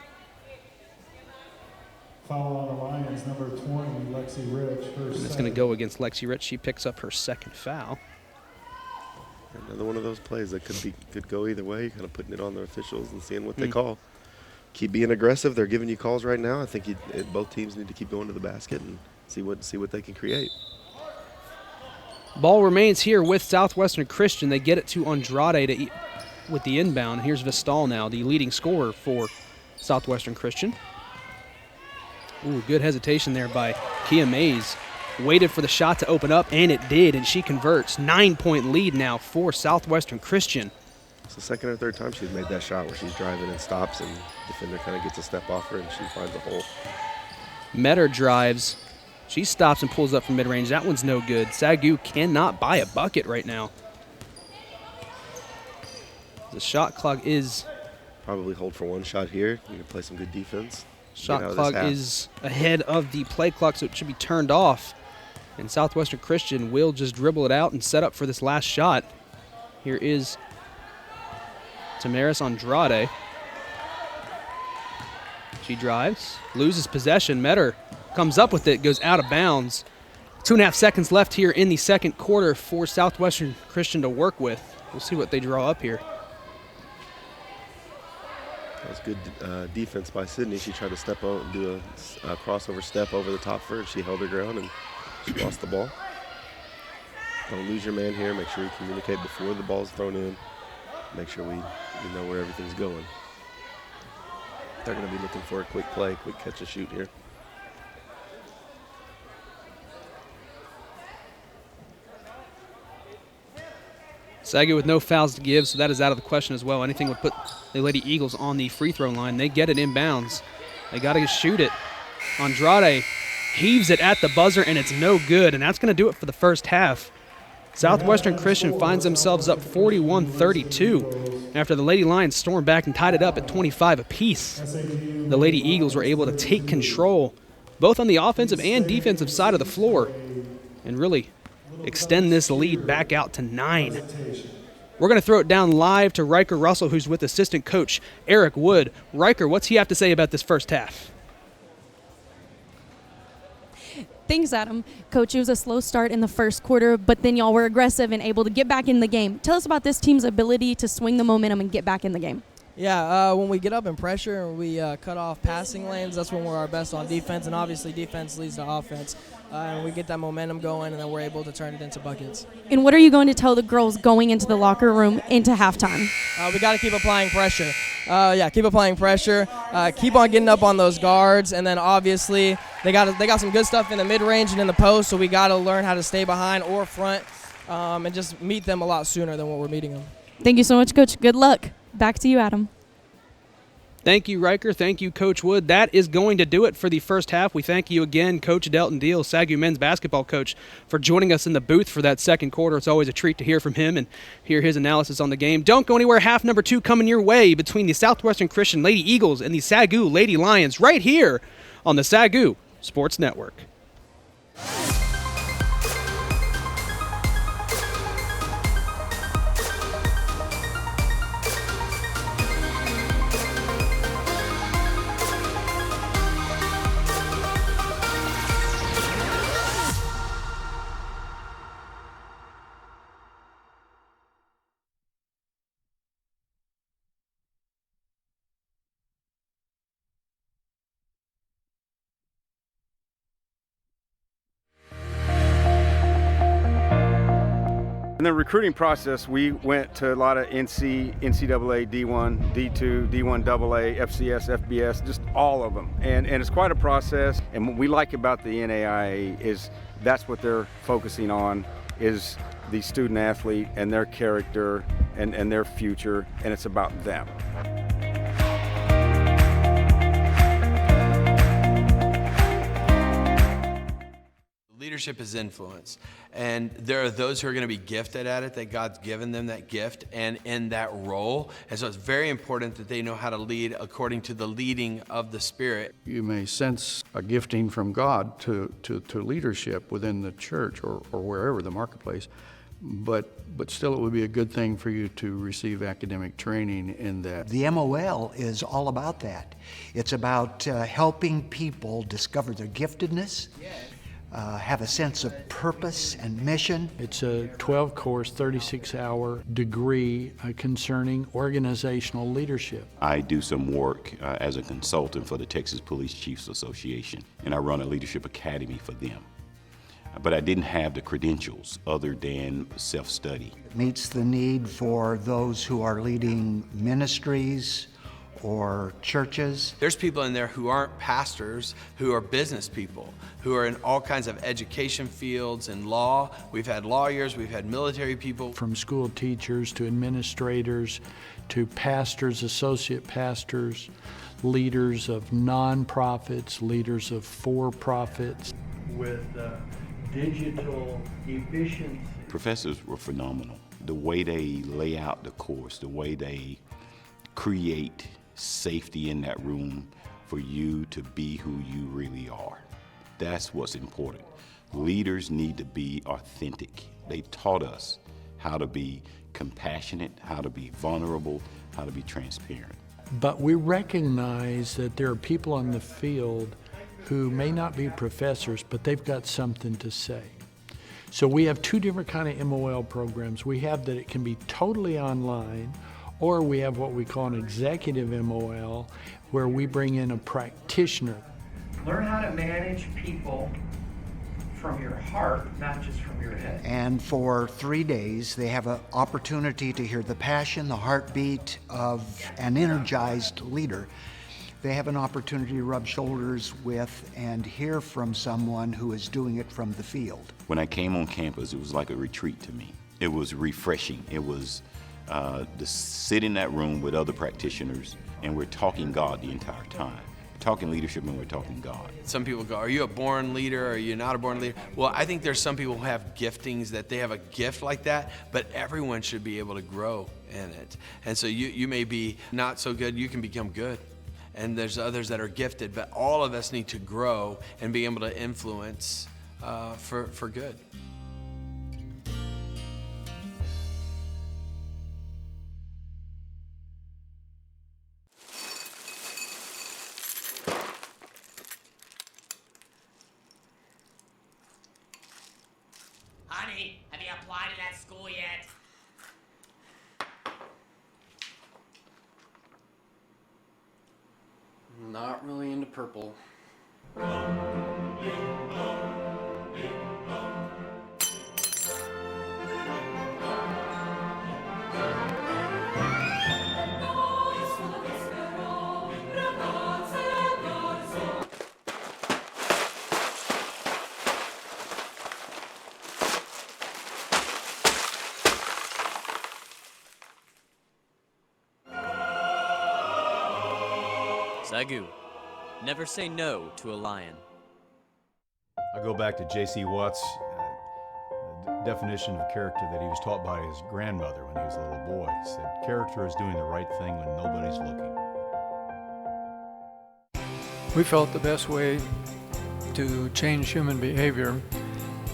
Foul on the Lions, number 20, Lexi Rich. And it's going to go against Lexi Rich. She picks up her second foul. another one of those plays that could go either way, kind of putting it on the officials and seeing what they call. Keep being aggressive. They're giving you calls right now. I think both teams need to keep going to the basket and see what they can create. Ball remains here with Southwestern Christian. They get it to Andrade with the inbound. Here's Vistal now, the leading scorer for Southwestern Christian. Ooh, good hesitation there by Kia Mays. Waited for the shot to open up, and it did, and she converts. 9-point lead now for Southwestern Christian. It's the second or third time she's made that shot where she's driving and stops, and defender kind of gets a step off her, and she finds a hole. Metter drives. She stops and pulls up from mid-range. That one's no good. SAGU cannot buy a bucket right now. The shot clock is... Probably hold for one shot here. You can play some good defense. Shot clock is ahead of the play clock, so it should be turned off. And Southwestern Christian will just dribble it out and set up for this last shot. Here is Tamaris Andrade. She drives, loses possession. Metter comes up with it, goes out of bounds. 2.5 seconds left here in the second quarter for Southwestern Christian to work with. We'll see what they draw up here. That was good defense by Sydney. She tried to step out and do a crossover step over the top for her. She held her ground and she lost the ball. Don't lose your man here. Make sure you communicate before the ball's thrown in. Make sure we know where everything's going. They're going to be looking for a quick play, quick catch and shoot here. SAGU with no fouls to give, so that is out of the question as well. Anything would put the Lady Eagles on the free throw line. They get it inbounds. They got to shoot it. Andrade heaves it at the buzzer, and it's no good, and that's going to do it for the first half. Southwestern Christian finds themselves up 41-32 after the Lady Lions stormed back and tied it up at 25 apiece. The Lady Eagles were able to take control both on the offensive and defensive side of the floor and really extend this lead back out to 9. We're going to throw it down live to Riker Russell, who's with assistant coach Eric Wood. Riker, what's he have to say about this first half? Thanks, Adam. Coach, it was a slow start in the first quarter, but then y'all were aggressive and able to get back in the game. Tell us about this team's ability to swing the momentum and get back in the game. Yeah, when we get up in pressure and we cut off passing lanes, that's when we're our best on defense, and obviously defense leads to offense. And we get that momentum going, and then we're able to turn it into buckets. And what are you going to tell the girls going into the locker room into halftime? We got to keep applying pressure. Keep applying pressure. Keep on getting up on those guards, and then obviously they got some good stuff in the mid-range and in the post, so we got to learn how to stay behind or front and just meet them a lot sooner than what we're meeting them. Thank you so much, Coach. Good luck. Back to you, Adam. Thank you, Riker. Thank you, Coach Wood. That is going to do it for the first half. We thank you again, Coach Delton Deal, SAGU men's basketball coach, for joining us in the booth for that second quarter. It's always a treat to hear from him and hear his analysis on the game. Don't go anywhere. Half number 2 coming your way between the Southwestern Christian Lady Eagles and the SAGU Lady Lions right here on the SAGU Sports Network. In the recruiting process, we went to a lot of NCAA, D1, D2, D1 AA, FCS, FBS, just all of them. And it's quite a process. And what we like about the NAIA is that's what they're focusing on, is the student athlete and their character and their future, and it's about them. Leadership is influence, and there are those who are going to be gifted at it, that God's given them that gift and in that role, and so it's very important that they know how to lead according to the leading of the Spirit. You may sense a gifting from God to leadership within the church or wherever, the marketplace, but still it would be a good thing for you to receive academic training in that. The MOL is all about that. It's about helping people discover their giftedness, have a sense of purpose and mission. It's a 12-course, 36-hour degree concerning organizational leadership. I do some work as a consultant for the Texas Police Chiefs Association, and I run a leadership academy for them. But I didn't have the credentials other than self-study. It meets the need for those who are leading ministries or churches. There's people in there who aren't pastors, who are business people, who are in all kinds of education fields and law. We've had lawyers, we've had military people. From school teachers to administrators to pastors, associate pastors, leaders of nonprofits, leaders of for-profits. With digital efficiency. Professors were phenomenal. The way they lay out the course, the way they create safety in that room for you to be who you really are. That's what's important. Leaders need to be authentic. They taught us how to be compassionate, how to be vulnerable, how to be transparent. But we recognize that there are people on the field who may not be professors, but they've got something to say. So we have two different kind of MOL programs. We have that it can be totally online, or we have what we call an executive MOL, where we bring in a practitioner. Learn how to manage people from your heart, not just from your head. And for 3 days, they have an opportunity to hear the passion, the heartbeat of an energized leader. They have an opportunity to rub shoulders with and hear from someone who is doing it from the field. When I came on campus, it was like a retreat to me. It was refreshing. It was to sit in that room with other practitioners, and we're talking God the entire time. We're talking leadership and we're talking God. Some people go, are you a born leader? Are you not a born leader? Well, I think there's some people who have giftings, that they have a gift like that, but everyone should be able to grow in it. And so you may be not so good, you can become good. And there's others that are gifted, but all of us need to grow and be able to influence for good. Honey, have you applied to that school yet? Not really into purple. SAGU. Never say no to a lion. I go back to J.C. Watt's definition of character that he was taught by his grandmother when he was a little boy. He said, character is doing the right thing when nobody's looking. We felt the best way to change human behavior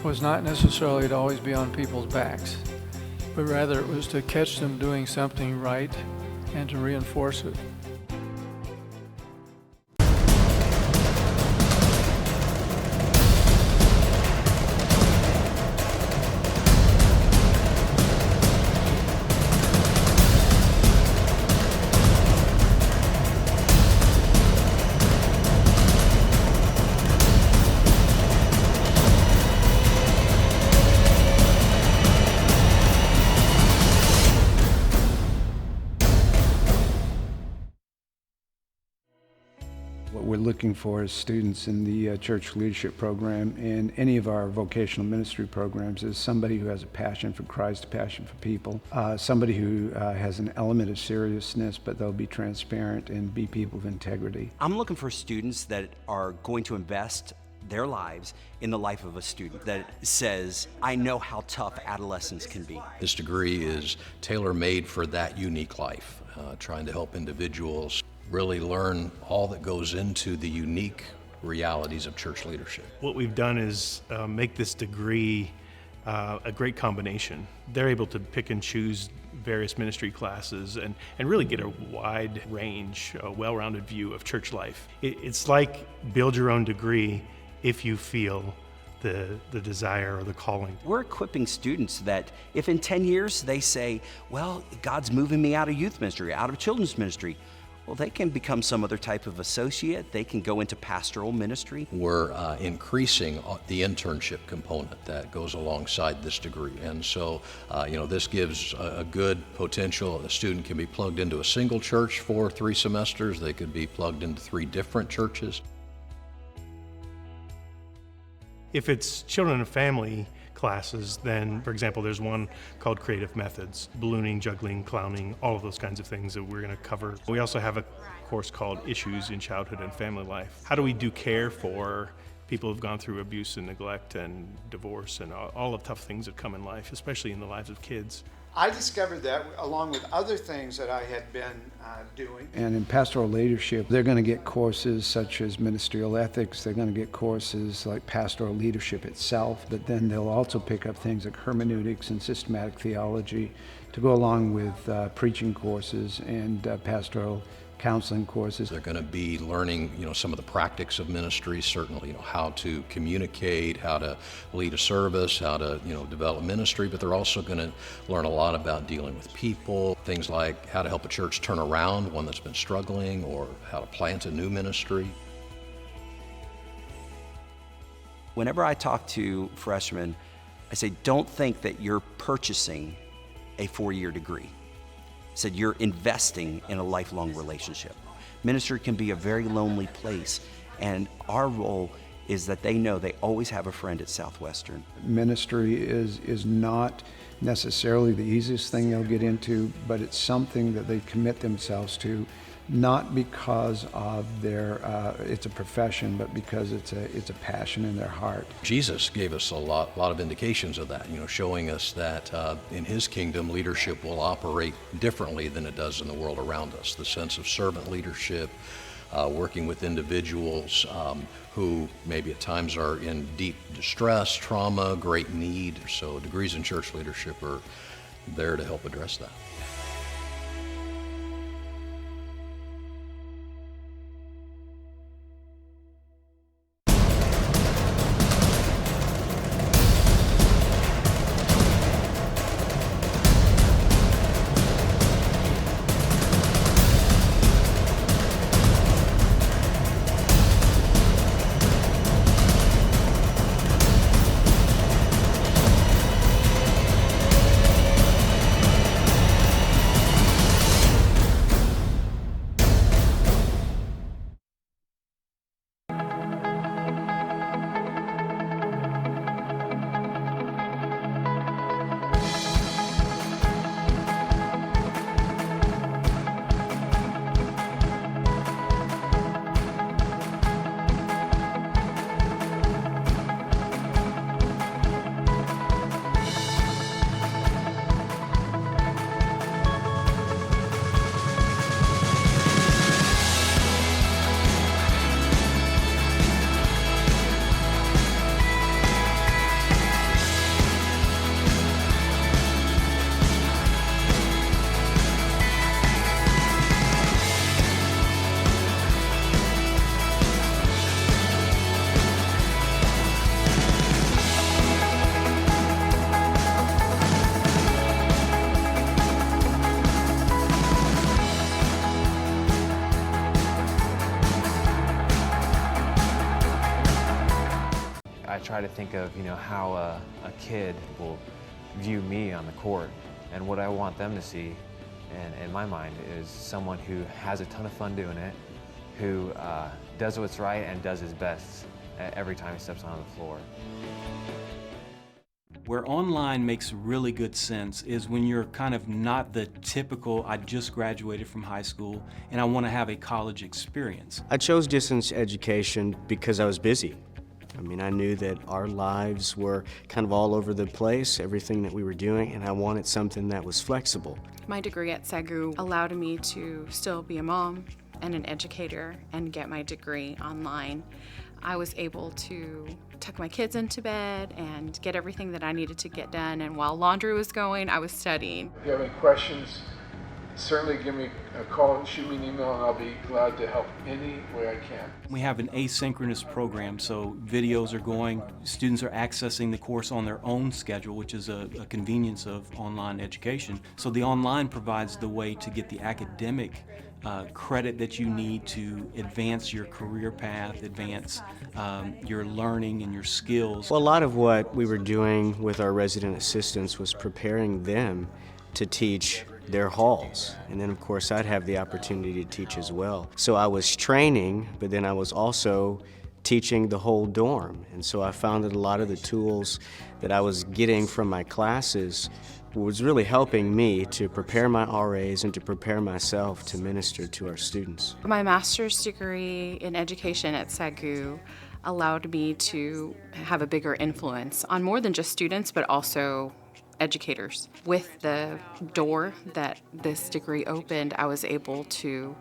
was not necessarily to always be on people's backs, but rather it was to catch them doing something right and to reinforce it. What we're looking for as students in the church leadership program and any of our vocational ministry programs is somebody who has a passion for Christ, a passion for people, somebody who has an element of seriousness, but they'll be transparent and be people of integrity. I'm looking for students that are going to invest their lives in the life of a student that says, I know how tough adolescence can be. This degree is tailor-made for that unique life, trying to help individuals really learn all that goes into the unique realities of church leadership. What we've done is make this degree a great combination. They're able to pick and choose various ministry classes and really get a wide range, a well-rounded view of church life. It's like build your own degree if you feel the desire or the calling. We're equipping students that if in 10 years they say, well, God's moving me out of youth ministry, out of children's ministry, well, they can become some other type of associate. They can go into pastoral ministry. We're increasing the internship component that goes alongside this degree. And so, this gives a good potential. A student can be plugged into a single church for 3 semesters. They could be plugged into 3 different churches. If it's children and family classes, then, for example, there's one called Creative Methods, ballooning, juggling, clowning, all of those kinds of things that we're going to cover. We also have a course called Issues in Childhood and Family Life. How do we do care for people who've gone through abuse and neglect and divorce and all the tough things that come in life, especially in the lives of kids? I discovered that along with other things that I had been doing. And in pastoral leadership, they're going to get courses such as ministerial ethics. They're going to get courses like pastoral leadership itself, but then they'll also pick up things like hermeneutics and systematic theology to go along with preaching courses and pastoral counseling courses. They're going to be learning, some of the practices of ministry, certainly, how to communicate, how to lead a service, how to, develop ministry, but they're also going to learn a lot about dealing with people, things like how to help a church turn around one that's been struggling, or how to plant a new ministry. Whenever I talk to freshmen, I say, don't think that you're purchasing a 4-year degree. Said you're investing in a lifelong relationship. Ministry can be a very lonely place, and our role is that they know they always have a friend at Southwestern. Ministry is not necessarily the easiest thing they'll get into, but it's something that they commit themselves to, not because of it's a profession, but because it's a passion in their heart. Jesus gave us a lot of indications of that, showing us that in his kingdom, leadership will operate differently than it does in the world around us. The sense of servant leadership, working with individuals who maybe at times are in deep distress, trauma, great need. So degrees in church leadership are there to help address that. try to think of, how a kid will view me on the court, and what I want them to see, and in my mind, is someone who has a ton of fun doing it, who does what's right and does his best every time he steps on the floor. Where online makes really good sense is when you're kind of not the typical, I just graduated from high school and I want to have a college experience. I chose distance education because I was busy. I mean, I knew that our lives were kind of all over the place, everything that we were doing, and I wanted something that was flexible. My degree at SAGU allowed me to still be a mom and an educator and get my degree online. I was able to tuck my kids into bed and get everything that I needed to get done, and while laundry was going, I was studying. If you have any questions, certainly give me a call, shoot me an email, and I'll be glad to help any way I can. We have an asynchronous program, so videos are going, students are accessing the course on their own schedule, which is a convenience of online education. So the online provides the way to get the academic credit that you need to advance your career path, advance your learning and your skills. Well, a lot of what we were doing with our resident assistants was preparing them to teach their halls. And then of course I'd have the opportunity to teach as well. So I was training, but then I was also teaching the whole dorm. And so I found that a lot of the tools that I was getting from my classes was really helping me to prepare my RAs and to prepare myself to minister to our students. My master's degree in education at SAGU allowed me to have a bigger influence on more than just students, but also educators. With the door that this degree opened, I was able to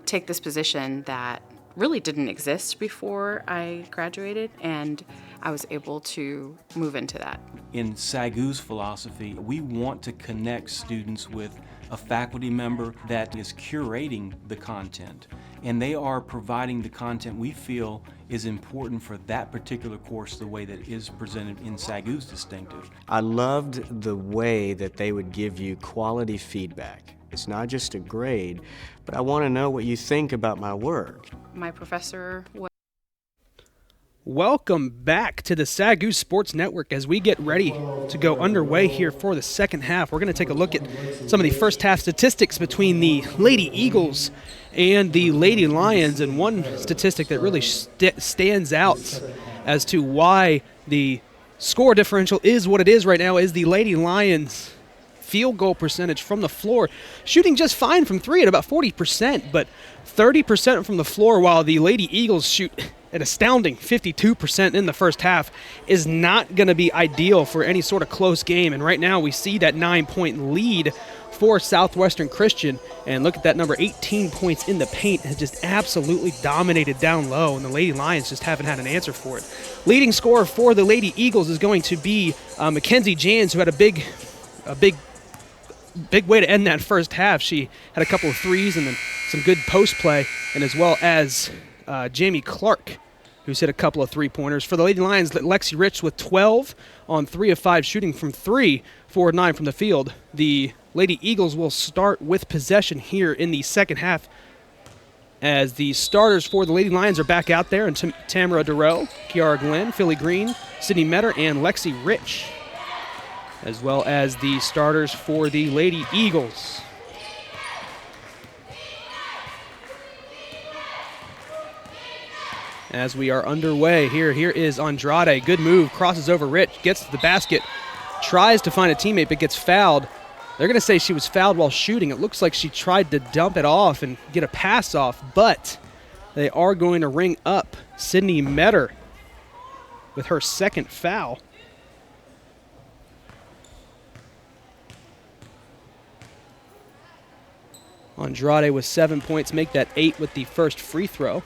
take this position that really didn't exist before I graduated, and I was able to move into that. In SAGU's philosophy, we want to connect students with a faculty member that is curating the content, and they are providing the content we feel is important for that particular course the way that is presented in SAGU's distinctive. I loved the way that they would give you quality feedback. It's not just a grade, but I want to know what you think about my work. My professor was Welcome back to the SAGU Sports Network as we get ready to go underway here for the second half. We're going to take a look at some of the first half statistics between the Lady Eagles and the Lady Lions, and one statistic that really stands out as to why the score differential is what it is right now is the Lady Lions field goal percentage from the floor, shooting just fine from three at about 40%, but 30% from the floor, while the Lady Eagles shoot an astounding 52% in the first half, is not going to be ideal for any sort of close game. And right now we see that 9-point lead for Southwestern Christian, and look at that number, 18 points in the paint, has just absolutely dominated down low, and the Lady Lions just haven't had an answer for it. Leading scorer for the Lady Eagles is going to be Mackenzie Jans, who had a big way to end that first half. She had a couple of threes and then some good post play, and as well as Jamie Clark, who's hit a couple of three-pointers. For the Lady Lions, Lexi Rich with 12 on 3 of 5 shooting from 3, 4 of 9 from the field. The Lady Eagles will start with possession here in the second half as the starters for the Lady Lions are back out there, and Tamara Durrell, Kiara Glenn, Philly Green, Sydney Metter, and Lexi Rich, as well as the starters for the Lady Eagles. As we are underway, here is Andrade. Good move, crosses over Rich, gets to the basket, tries to find a teammate, but gets fouled. They're going to say she was fouled while shooting. It looks like she tried to dump it off and get a pass off, but they are going to ring up Sydney Metter with her second foul. Andrade with 7 points, make that 8 with the first free throw.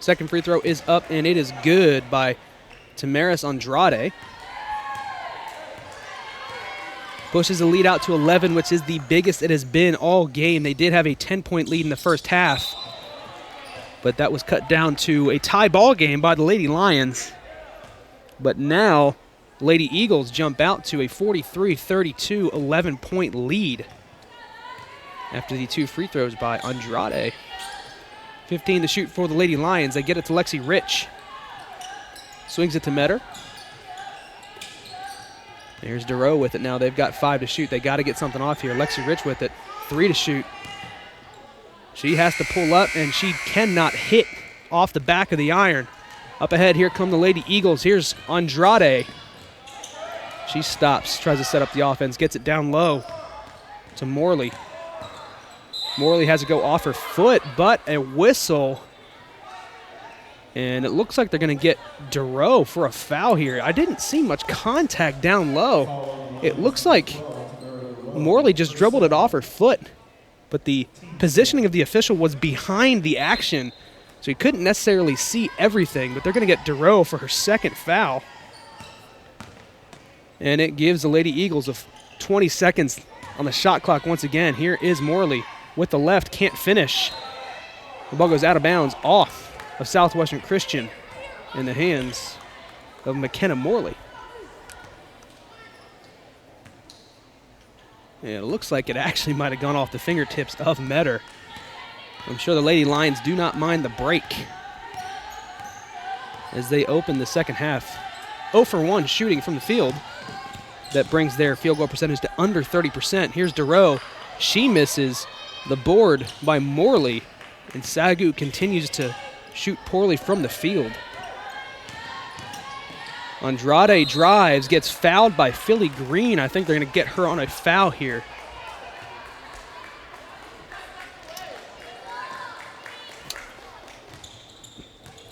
Second free throw is up, and it is good by Tamaris Andrade. Pushes the lead out to 11, which is the biggest it has been all game. They did have a 10-point lead in the first half, but that was cut down to a tie ball game by the Lady Lions. But now, Lady Eagles jump out to a 43-32 11-point lead after the 2 free throws by Andrade. 15 to shoot for the Lady Lions. They get it to Lexi Rich. Swings it to Metter. There's Duro with it now. They've got 5 to shoot. They got to get something off here. Lexi Rich with it. 3 to shoot. She has to pull up, and she cannot hit off the back of the iron. Up ahead, here come the Lady Eagles. Here's Andrade. She stops, tries to set up the offense, gets it down low to Morley. Morley has to go off her foot, but a whistle. And it looks like they're going to get Duro for a foul here. I didn't see much contact down low. It looks like Morley just dribbled it off her foot, but the positioning of the official was behind the action, so he couldn't necessarily see everything, but they're going to get Duro for her second foul. And it gives the Lady Eagles 20 seconds on the shot clock once again. Here is Morley with the left, can't finish. The ball goes out of bounds off of Southwestern Christian in the hands of McKenna Morley. And it looks like it actually might have gone off the fingertips of Metter. I'm sure the Lady Lions do not mind the break as they open the second half. 0 for 1 shooting from the field. That brings their field goal percentage to under 30%. Here's Duro. She misses the board by Morley, and SAGU continues to shoot poorly from the field. Andrade drives, gets fouled by Philly Green. I think they're going to get her on a foul here.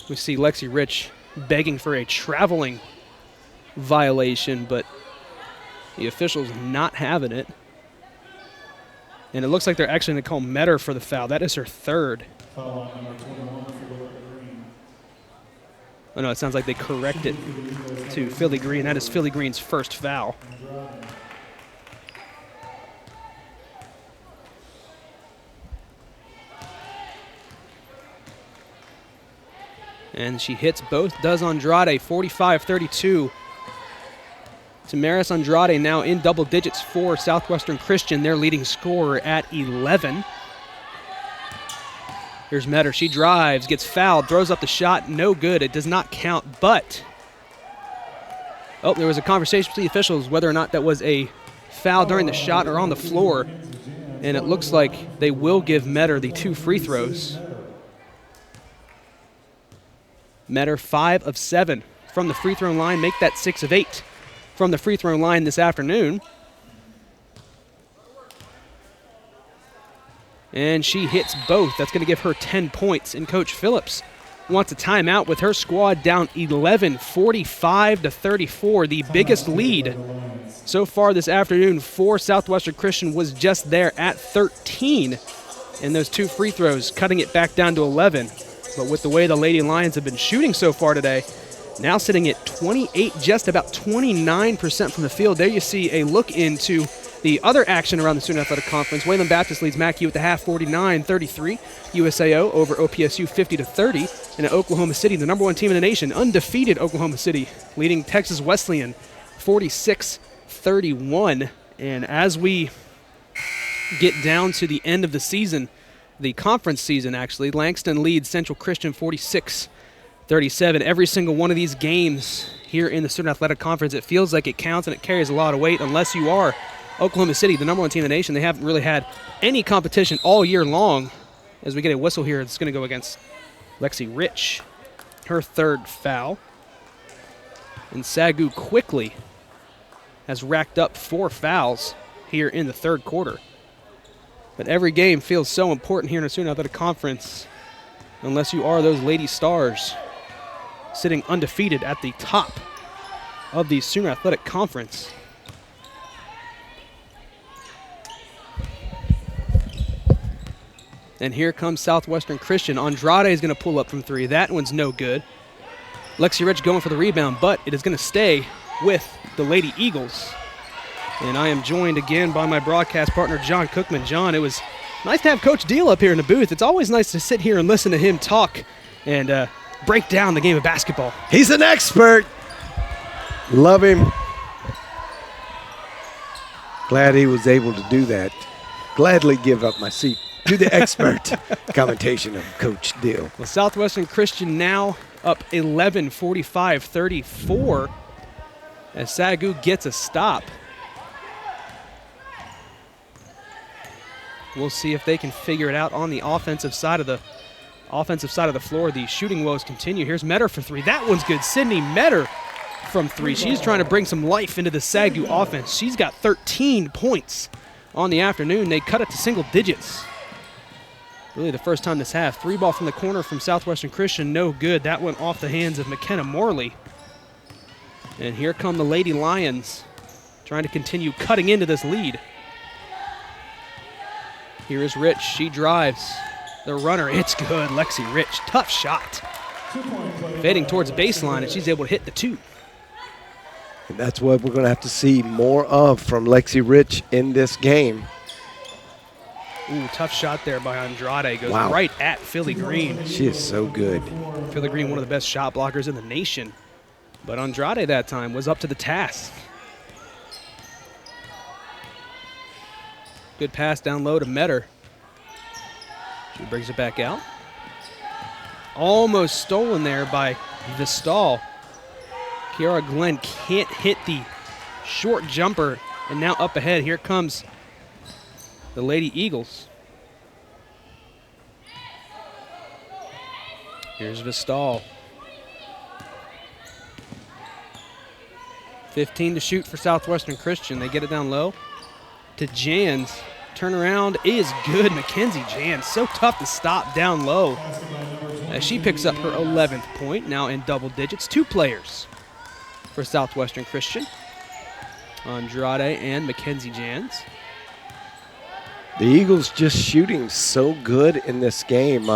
We see Lexi Rich begging for a traveling violation, but the officials not having it. And it looks like they're actually going to call Metter for the foul. That is her third. Oh, no, it sounds like they correct it to Philly Green. That is Philly Green's first foul. And she hits both, does Andrade, 45-32. Tamaris Andrade now in double digits for Southwestern Christian, their leading scorer at 11. Here's Metter. She drives, gets fouled, throws up the shot. No good. It does not count, but there was a conversation with the officials whether or not that was a foul during the shot or on the floor, and it looks like they will give Metter the 2 free throws. Metter 5 of 7 from the free throw line, make that 6 of 8 from the free throw line this afternoon. And she hits both. That's going to give her 10 points. And Coach Phillips wants a timeout with her squad down 11, 45-34. The biggest lead so far this afternoon for Southwestern Christian was just there at 13. And those 2 free throws cutting it back down to 11. But with the way the Lady Lions have been shooting so far today, now sitting at 28, just about 29% from the field. There you see a look into the other action around the Student Athletic Conference. Wayland Baptist leads MACU at the half 49-33. USAO over OPSU 50-30. And at Oklahoma City, the number 1 team in the nation, undefeated Oklahoma City, leading Texas Wesleyan 46-31. And as we get down to the end of the season, the conference season actually, Langston leads Central Christian 46-37. Every single one of these games here in the Student Athletic Conference, it feels like it counts and it carries a lot of weight unless you are Oklahoma City, the number 1 team in the nation. They haven't really had any competition all year long. As we get a whistle here, it's going to go against Lexi Rich, her 3rd foul. And SAGU quickly has racked up 4 fouls here in the 3rd quarter. But every game feels so important here in the Student Athletic Conference unless you are those Lady Stars sitting undefeated at the top of the Student Athletic Conference. And here comes Southwestern Christian. Andrade is going to pull up from 3. That one's no good. Lexi Rich going for the rebound, but it is going to stay with the Lady Eagles. And I am joined again by my broadcast partner, John Cookman. John, it was nice to have Coach Deal up here in the booth. It's always nice to sit here and listen to him talk and break down the game of basketball. He's an expert. Love him. Glad he was able to do that. Gladly give up my seat to the expert commentation of Coach Deal. Well, Southwestern Christian now up 11, 45-34. as SAGU gets a stop. We'll see if they can figure it out on the offensive side of the floor. The shooting woes continue. Here's Metter for three. That one's good. Sydney Metter from three. She's trying to bring some life into the SAGU offense. She's got 13 points on the afternoon. They cut it to single digits. Really the first time this half. Three ball from the corner from Southwestern Christian. No good. That went off the hands of McKenna Morley. And here come the Lady Lions trying to continue cutting into this lead. Here is Rich. She drives. The runner, it's good. Lexi Rich, tough shot. Fading towards baseline, and she's able to hit the two. And that's what we're going to have to see more of from Lexi Rich in this game. Ooh, tough shot there by Andrade. Goes Wow. right at Philly Green. She is so good. Philly Green, one of the best shot blockers in the nation. But Andrade that time was up to the task. Good pass down low to Metter. She brings it back out. Almost stolen there by Vistal. Kiara Glenn can't hit the short jumper, and now up ahead, here comes the Lady Eagles. Here's Vistal. 15 to shoot for Southwestern Christian. They get it down low to Jans. Turnaround is good. Mackenzie Jans, so tough to stop down low. As she picks up her 11th point, now in double digits. Two players for Southwestern Christian. Andrade and Mackenzie Jans. The Eagles just shooting so good in this game,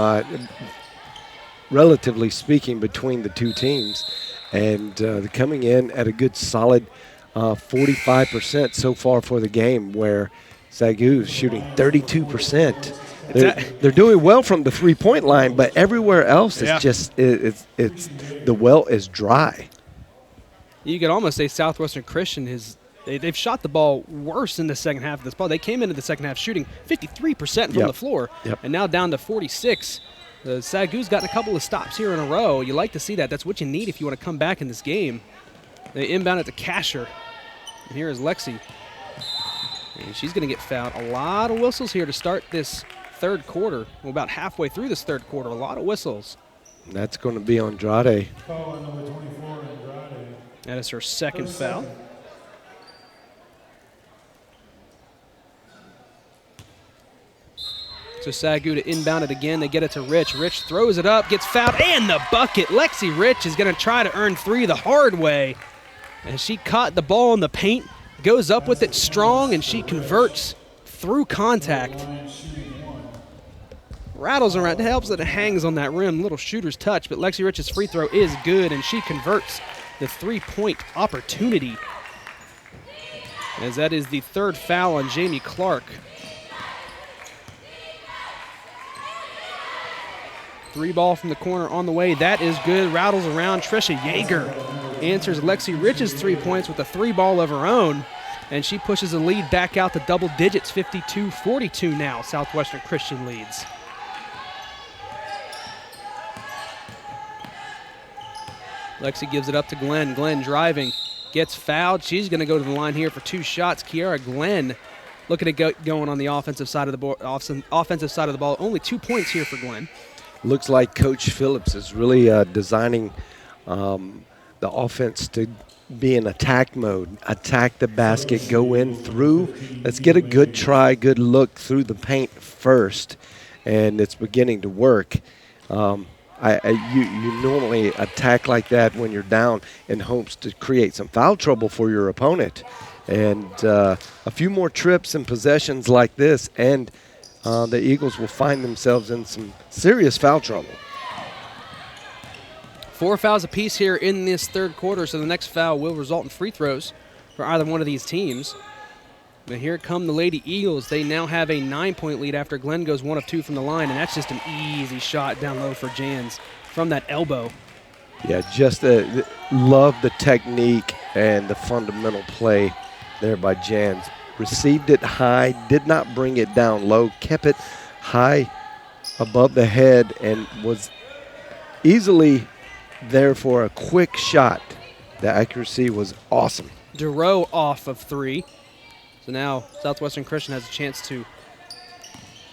relatively speaking, between the two teams. And they're coming in at a good solid 45% so far for the game, where SAGU is shooting 32%. They're doing well from the three-point line, but everywhere else is just it's the well is dry. You could almost say Southwestern Christian they've shot the ball worse in the second half of this ball. They came into the second half shooting 53% from the floor, and now down to 46. The SAGU's gotten a couple of stops here in a row. You like to see that. That's what you need if you want to come back in this game. They inbound it to Kasher. And here is Lexi. And she's going to get fouled. A lot of whistles here to start this third quarter. Well, about halfway through this third quarter, a lot of whistles. And that's going to be Andrade. Foul on number 24, Andrade. That is her second foul. So SAGU to inbound it again. They get it to Rich. Rich throws it up, gets fouled, and the bucket. Lexi Rich is going to try to earn three the hard way. And she caught the ball in the paint, goes up with it strong, and she converts through contact. Rattles around, helps that it hangs on that rim. Little shooter's touch, but Lexi Rich's free throw is good, and she converts the three-point opportunity. As that is the third foul on Jamie Clark. Three ball from the corner on the way. That is good. Rattles around. Trisha Yeager answers Lexi Rich's 3 points with a three ball of her own. And she pushes the lead back out to double digits. 52-42 now. Southwestern Christian leads. Lexi gives it up to Glenn. Glenn driving. Gets fouled. She's going to go to the line here for two shots. Kiara Glenn looking at going on the offensive side of the ball. Only 2 points here for Glenn. Looks like Coach Phillips is really designing the offense to be in attack mode. Attack the basket, go in through. Let's get a good try, good look through the paint first, and it's beginning to work. You normally attack like that when you're down in hopes to create some foul trouble for your opponent. And a few more trips and possessions like this, and the Eagles will find themselves in some serious foul trouble. 4 fouls apiece here in this third quarter, so the next foul will result in free throws for either one of these teams. But here come the Lady Eagles. They now have a 9-point lead after Glenn goes 1 of 2 from the line, and that's just an easy shot down low for Jans from that elbow. Yeah, just love the technique and the fundamental play there by Jans. Received it high, did not bring it down low, kept it high above the head, and was easily there for a quick shot The accuracy was awesome. Durow off of 3. So now Southwestern Christian has a chance to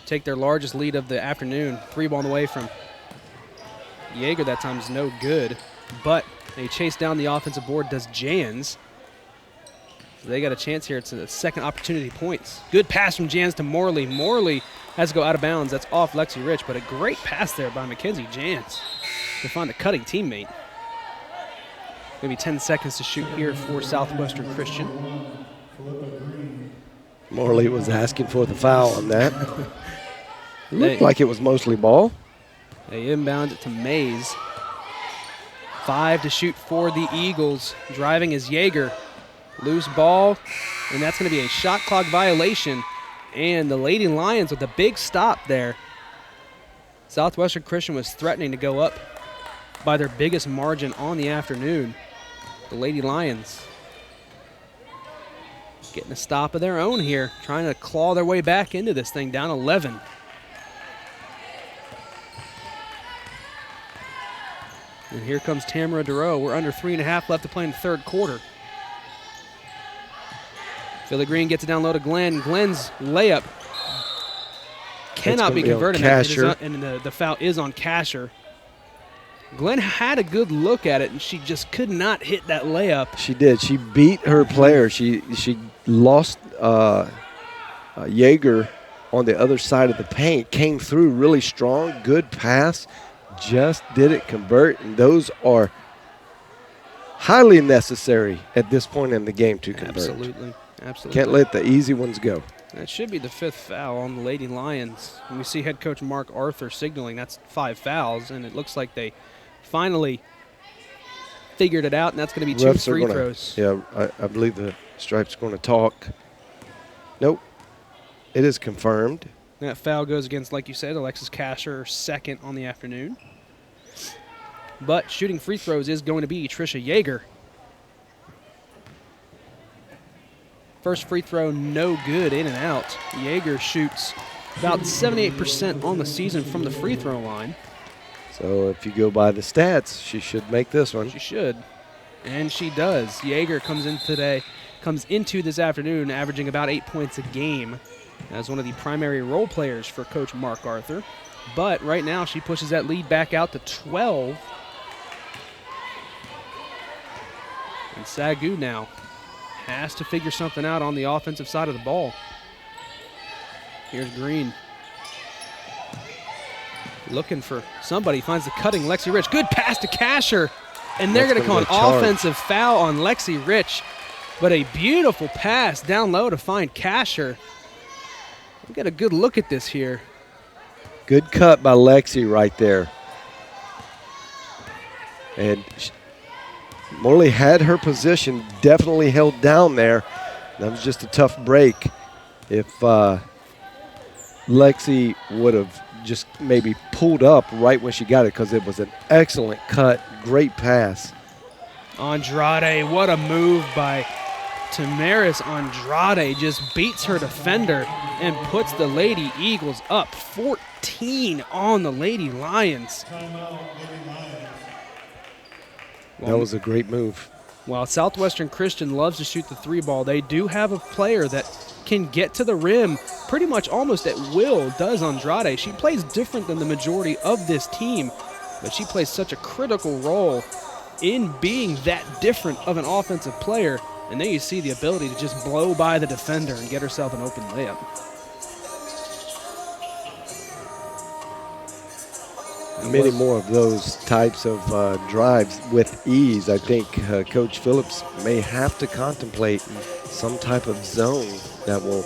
take their largest lead of the afternoon. 3 ball away from Yeager that time is no good, but a chase down the offensive board does Jans. So they got a chance here. It's a second opportunity points. Good pass from Jans to Morley. Morley has to go out of bounds. That's off Lexi Rich, but a great pass there by Mackenzie Jans to find a cutting teammate. Maybe 10 seconds to shoot here for Southwestern Christian. Morley was asking for the foul on that. Looked like it was mostly ball. They inbound it to Mays. 5 to shoot for the Eagles. Driving is Yeager. Loose ball, and that's going to be a shot clock violation. And the Lady Lions with a big stop there. Southwestern Christian was threatening to go up by their biggest margin on the afternoon. The Lady Lions getting a stop of their own here, trying to claw their way back into this thing, down 11. And here comes Tamara Durow. We're under 3.5 left to play in the third quarter. Philly Green gets it down low to Glenn. Glenn's layup cannot be converted. And the foul is on Kasher. Glenn had a good look at it, and she just could not hit that layup. She did. She beat her player. She lost Yeager on the other side of the paint. Came through really strong. Good pass. Just didn't convert, and those are highly necessary at this point in the game to convert. Absolutely. Can't let the easy ones go. That should be the 5th foul on the Lady Lions. And we see head coach Mark Arthur signaling that's 5 fouls, and it looks like they finally figured it out, and that's going to be 2 free throws. Yeah, I believe the Stripes are going to talk. Nope. It is confirmed. That foul goes against, like you said, Alexis Kasher, 2nd on the afternoon. But shooting free throws is going to be Trisha Yeager. First free throw, no good, in and out. Yeager shoots about 78% on the season from the free throw line. So if you go by the stats, she should make this one. She should, and she does. Yeager comes into this afternoon averaging about 8 points a game as one of the primary role players for Coach Mark Arthur. But right now she pushes that lead back out to 12. And SAGU now has to figure something out on the offensive side of the ball. Here's Green. Looking for somebody, finds the cutting Lexi Rich. Good pass to Kasher. And they're going to call an offensive foul on Lexi Rich. But a beautiful pass down low to find Kasher. We'll get a good look at this here. Good cut by Lexi right there. And Morley had her position definitely held down there. That was just a tough break. If Lexi would have just maybe pulled up right when she got it, because it was an excellent cut, great pass. Andrade, what a move by Tamaris Andrade. Just beats her defender and puts the Lady Eagles up 14 on the Lady Lions. That was a great move. While Southwestern Christian loves to shoot the 3 ball, they do have a player that can get to the rim pretty much almost at will, does Andrade. She plays different than the majority of this team, but she plays such a critical role in being that different of an offensive player. And then you see the ability to just blow by the defender and get herself an open layup. Many more of those types of drives with ease. I think Coach Phillips may have to contemplate some type of zone that will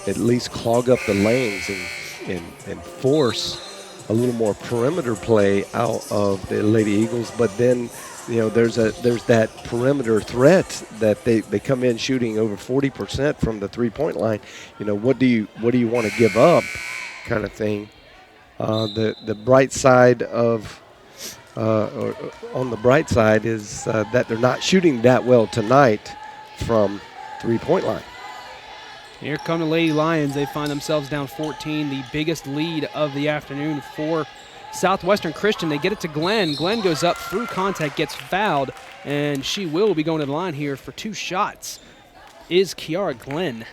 at least clog up the lanes and force a little more perimeter play out of the Lady Eagles. But then, you know, there's that perimeter threat that they come in shooting over 40% from the 3-point line. You know, what do you want to give up, kind of thing. The bright side of on the bright side is that they're not shooting that well tonight from 3-point line. Here come the Lady Lions. They find themselves down 14, the biggest lead of the afternoon for Southwestern Christian. They get it to Glenn. Glenn goes up through contact, gets fouled, and she will be going to the line here for 2 shots. Is Kiara Glenn.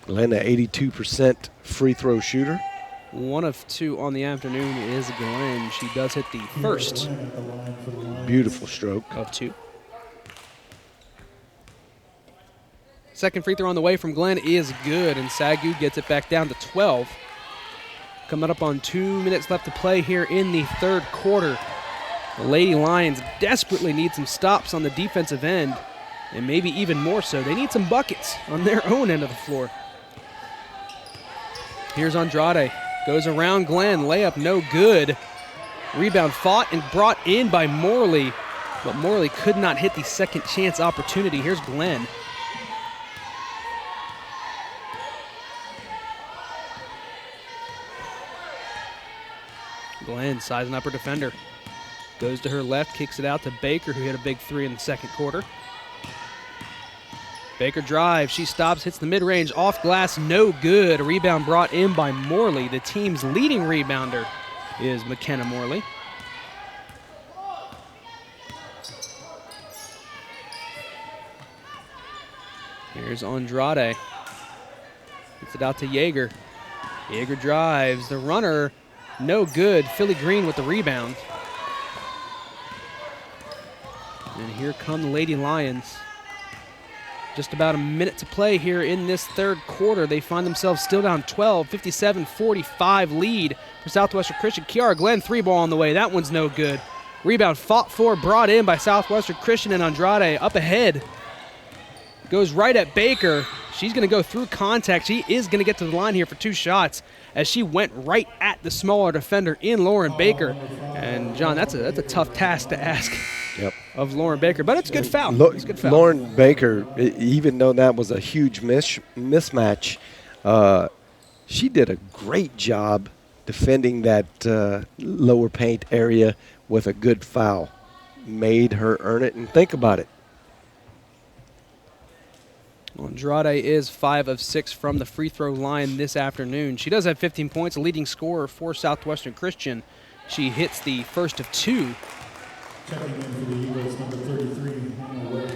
Glenn, an 82% free throw shooter. 1 of 2 on the afternoon is Glenn. She does hit the first. Beautiful stroke. Of 2. Second free throw on the way from Glenn is good, and SAGU gets it back down to 12. Coming up on 2 minutes left to play here in the third quarter. The Lady Lions desperately need some stops on the defensive end, and maybe even more so. They need some buckets on their own end of the floor. Here's Andrade. Goes around Glenn. Layup no good. Rebound fought and brought in by Morley, but Morley could not hit the second chance opportunity. Here's Glenn. Glenn sizing up her defender. Goes to her left, kicks it out to Baker, who hit a big 3 in the second quarter. Baker drives, she stops, hits the mid-range, off glass, no good. A rebound brought in by Morley. The team's leading rebounder is McKenna Morley. Here's Andrade. Gets it out to Yeager. Yeager drives, the runner, no good. Philly Green with the rebound. And here come the Lady Lions. Just about a minute to play here in this third quarter. They find themselves still down 12, 57-45 lead for Southwestern Christian. Kiara Glenn, 3-ball on the way. That one's no good. Rebound fought for, brought in by Southwestern Christian, and Andrade up ahead. Goes right at Baker. She's going to go through contact. She is going to get to the line here for 2 shots as she went right at the smaller defender in Lauren Baker. And, John, that's a tough task to ask. Yep. Of Lauren Baker, but it's a good foul. It's a good foul. Lauren Baker, even though that was a huge mismatch, she did a great job defending that lower paint area with a good foul. Made her earn it, and think about it. Andrade is 5 of 6 from the free throw line this afternoon. She does have 15 points, a leading scorer for Southwestern Christian. She hits the first of 2. Checking in for the Eagles, number 33, Hannah Wade.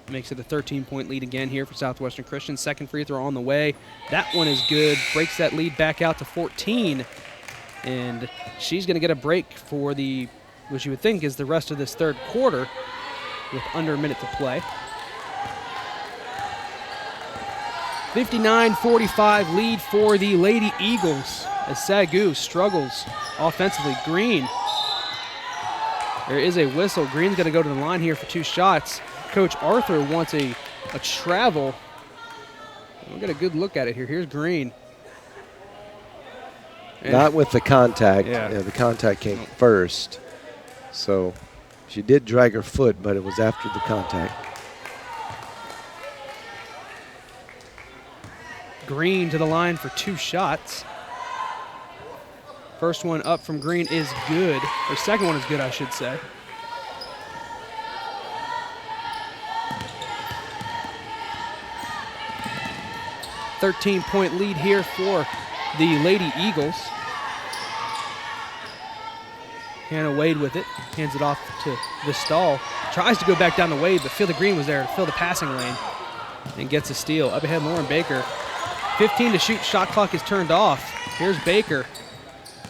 Makes it a 13-point lead again here for Southwestern Christian. Second free throw on the way. That one is good. Breaks that lead back out to 14. And she's going to get a break for the, which you would think is the rest of this third quarter with under a minute to play. 59-45 lead for the Lady Eagles as SAGU struggles offensively. Green. There is a whistle. Green's going to go to the line here for 2 shots. Coach Arthur wants a travel. We'll get a good look at it here. Here's Green. And not with the contact. Yeah. The contact came first. So she did drag her foot, but it was after the contact. Green to the line for 2 shots. First one up from Green is good. Or second one is good, I should say. .13-point lead here for the Lady Eagles. Hannah Wade with it. Hands it off to Vistal. Tries to go back down the Wade, but Philly Green was there to fill the passing lane. And gets a steal. Up ahead, Lauren Baker. 15 to shoot. Shot clock is turned off. Here's Baker.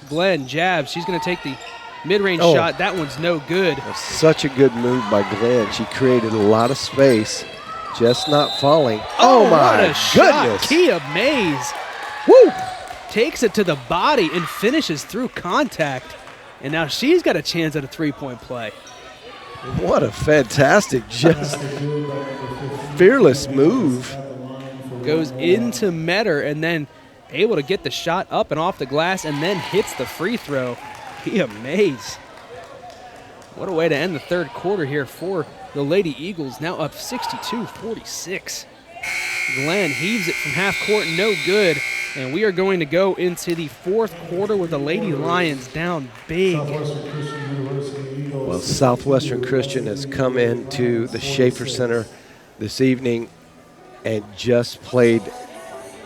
Glenn jabs. She's going to take the mid-range shot. That one's no good. That's such a good move by Glenn. She created a lot of space, just not falling. Oh my what a shot. goodness. Kia Mays. Woo! Takes it to the body and finishes through contact. And now she's got a chance at a 3-point play. What a fantastic, just fearless move. Goes into Metter and then able to get the shot up and off the glass and then hits the free throw. Kia Mays. What a way to end the third quarter here for the Lady Eagles, now up 62-46. Glenn heaves it from half court, no good. And we are going to go into the fourth quarter with the Lady Lions down big. Southwestern Christian University Eagles Eagles. Well, Southwestern Christian has come into the Schaefer Center this evening and just played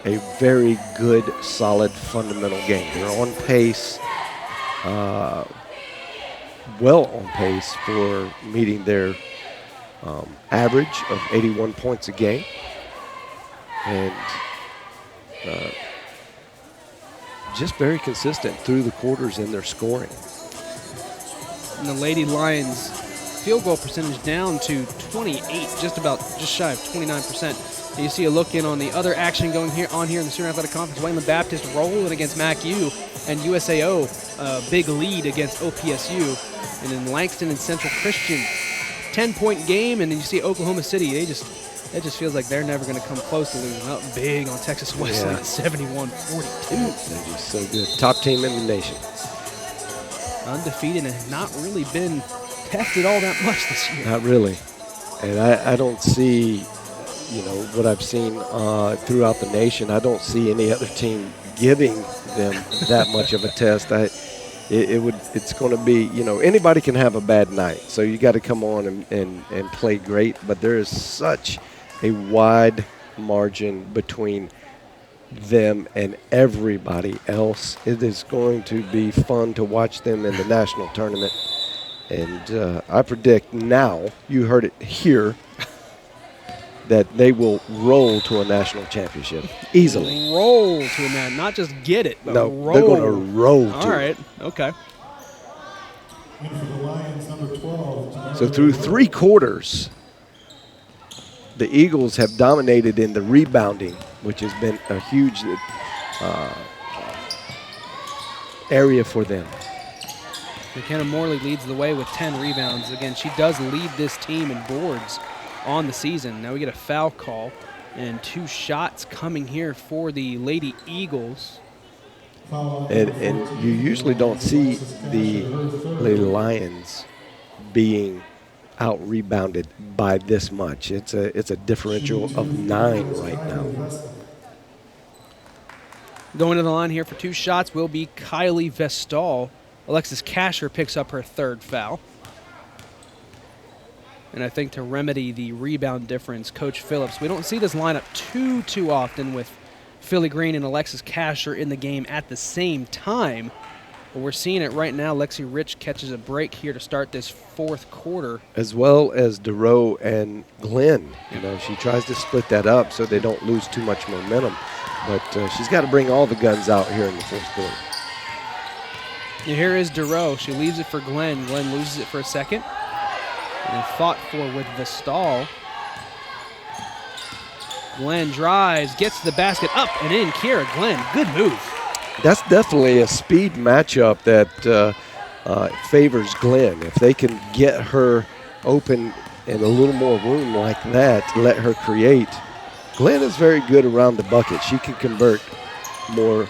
a very good, solid, fundamental game. They're on pace, well on pace for meeting their average of 81 points a game. And just very consistent through the quarters in their scoring. And the Lady Lions field goal percentage down to 28, just shy of 29%. And you see a look in on the other action going on here in the Student Athletic Conference. Wayland Baptist rolling against MacU, and USAO big lead against OPSU. And then Langston and Central Christian 10-point game, and then you see Oklahoma City. It just feels like they're never going to come close to losing up big on Texas Wesleyan, 71-42. They're just so good. Top team in the nation. Undefeated and have not really been tested all that much this year. Not really. And I don't see, what I've seen throughout the nation, I don't see any other team giving them that much of a test. It's going to be, anybody can have a bad night. So you got to come on and play great. But there is such a wide margin between them and everybody else. It is going to be fun to watch them in the national tournament. And I predict now, you heard it here, that they will roll to a national championship easily. Roll to a man, not just get it, but no, roll. They're going to roll to All right, okay. And for the Lions, number 12. So through 3 quarters, the Eagles have dominated in the rebounding, which has been a huge area for them. McKenna Morley leads the way with 10 rebounds. Again, she does lead this team in boards on the season. Now we get a foul call and 2 shots coming here for the Lady Eagles. And you usually don't see the Lady Lions being out-rebounded by this much. It's a differential of 9 right now. Going to the line here for 2 shots will be Kylie Vestal. Alexis Kasher picks up her 3rd foul. And I think to remedy the rebound difference, Coach Phillips, we don't see this lineup too often with Philly Green and Alexis Kasher in the game at the same time. But we're seeing it right now. Lexi Rich catches a break here to start this 4th quarter. As well as DeRoe and Glenn. She tries to split that up so they don't lose too much momentum. But she's got to bring all the guns out here in the 4th quarter. And here is DeRoe. She leaves it for Glenn. Glenn loses it for a second. And fought for with Vestal. Glenn drives, gets to the basket, up and in. Kiera Glenn, good move. That's definitely a speed matchup that favors Glenn. If they can get her open in a little more room like that, let her create. Glenn is very good around the bucket. She can convert more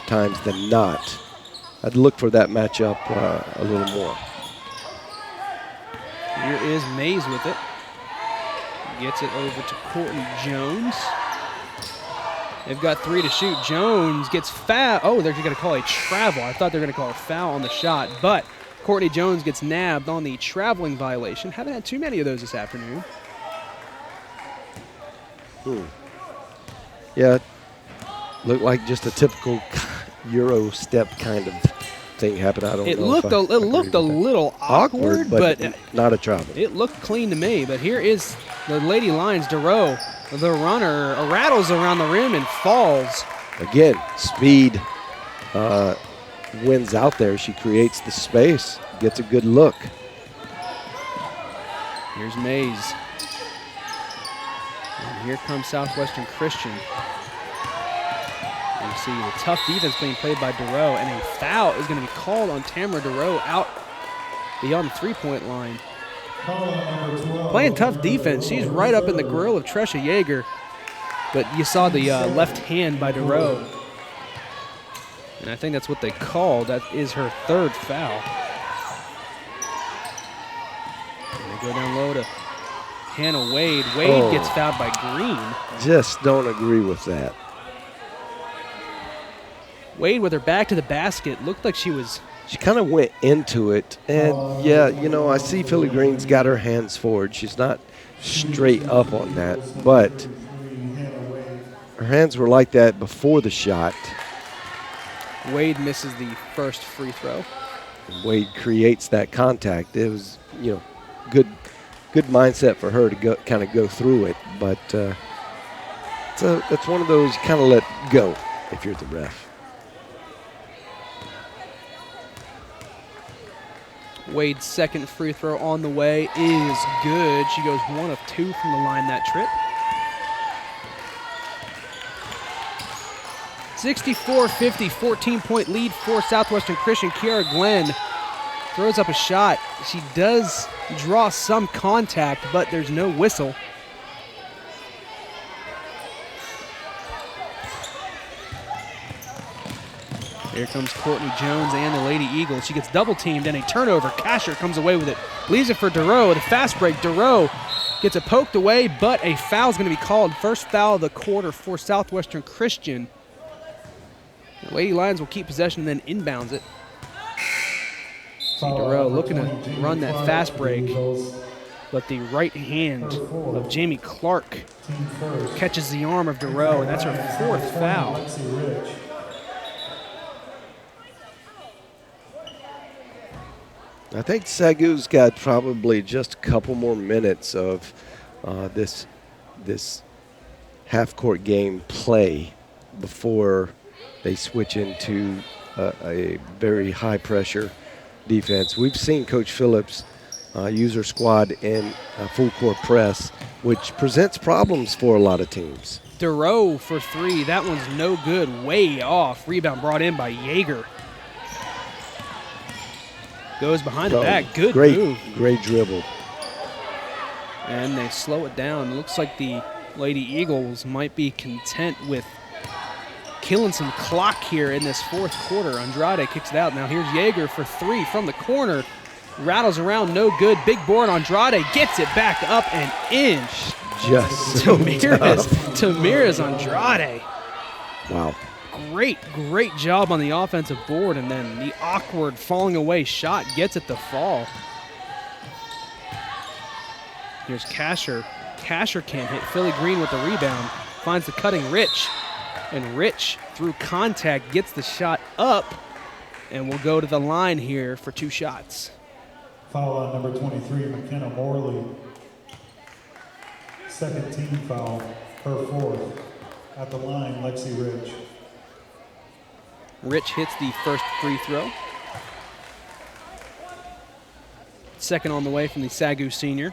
times than not. I'd look for that matchup a little more. Here is Mays with it. Gets it over to Courtney Jones. They've got 3 to shoot. Jones gets foul. Oh, they're going to call a travel. I thought they were going to call a foul on the shot, but Courtney Jones gets nabbed on the traveling violation. Haven't had too many of those this afternoon. Yeah, looked like just a typical Euro step kind of thing happened. I don't know. It looked a little awkward, but not a travel. It looked clean to me. But here is the Lady Lions. DeRoe, the runner, rattles around the rim and falls. Again, speed wins out there. She creates the space, gets a good look. Here's Mays. And here comes Southwestern Christian. You see the tough defense being played by DeRoe, and a foul is going to be called on Tamara DeRoe out beyond the 3-point line. Playing tough defense. She's right up in the grill of Tresha Yeager, but you saw the left hand by DeRoe. And I think that's what they called. That is her 3rd foul. And they go down low to Hannah Wade. Wade gets fouled by Green. Just don't agree with that. Wade with her back to the basket. Looked like she was she kind of went into it. And, yeah, you know, I see Philly Green's got her hands forward. She's not straight up on that, but her hands were like that before the shot. Wade misses the first free throw. Wade creates that contact. It was, you know, good mindset for her to go through it, but it's one of those you kind of let go if you're the ref. Wade's second free throw on the way is good. She goes 1 of 2 from the line that trip. 64-50, 14-point lead for Southwestern Christian. Kiara Glenn throws up a shot. She does draw some contact, but there's no whistle. Here comes Courtney Jones and the Lady Eagles. She gets double teamed and a turnover. Kasher comes away with it. Leaves it for Durow. The fast break. Durow gets it poked away, but a foul's going to be called. First foul of the quarter for Southwestern Christian. The Lady Lions will keep possession and then inbounds it. See Durow looking to run that fast break, but the right hand of Jamie Clark catches the arm of Durow, and that's her 4th foul. I think SAGU's got probably just a couple more minutes of this half-court game play before they switch into a very high-pressure defense. We've seen Coach Phillips use her squad in a full-court press, which presents problems for a lot of teams. Durow for 3. That one's no good. Way off. Rebound brought in by Yeager. Goes behind the back. Good move. Great dribble. And they slow it down. It looks like the Lady Eagles might be content with killing some clock here in this 4th quarter. Andrade kicks it out. Now here's Yeager for 3 from the corner. Rattles around, no good. Big board. Andrade gets it back up and in. Just so Tamiris Andrade. Wow. Great job on the offensive board, and then the awkward falling away shot gets it to fall. Here's Kasher. Kasher can't hit. Philly Green with the rebound. Finds the cutting Rich. And Rich, through contact, gets the shot up and will go to the line here for 2 shots. Foul on number 23, McKenna Morley. Second team foul, her 4th. At the line, Lexi Rich. Rich hits the first free throw. Second on the way from the SAGU senior.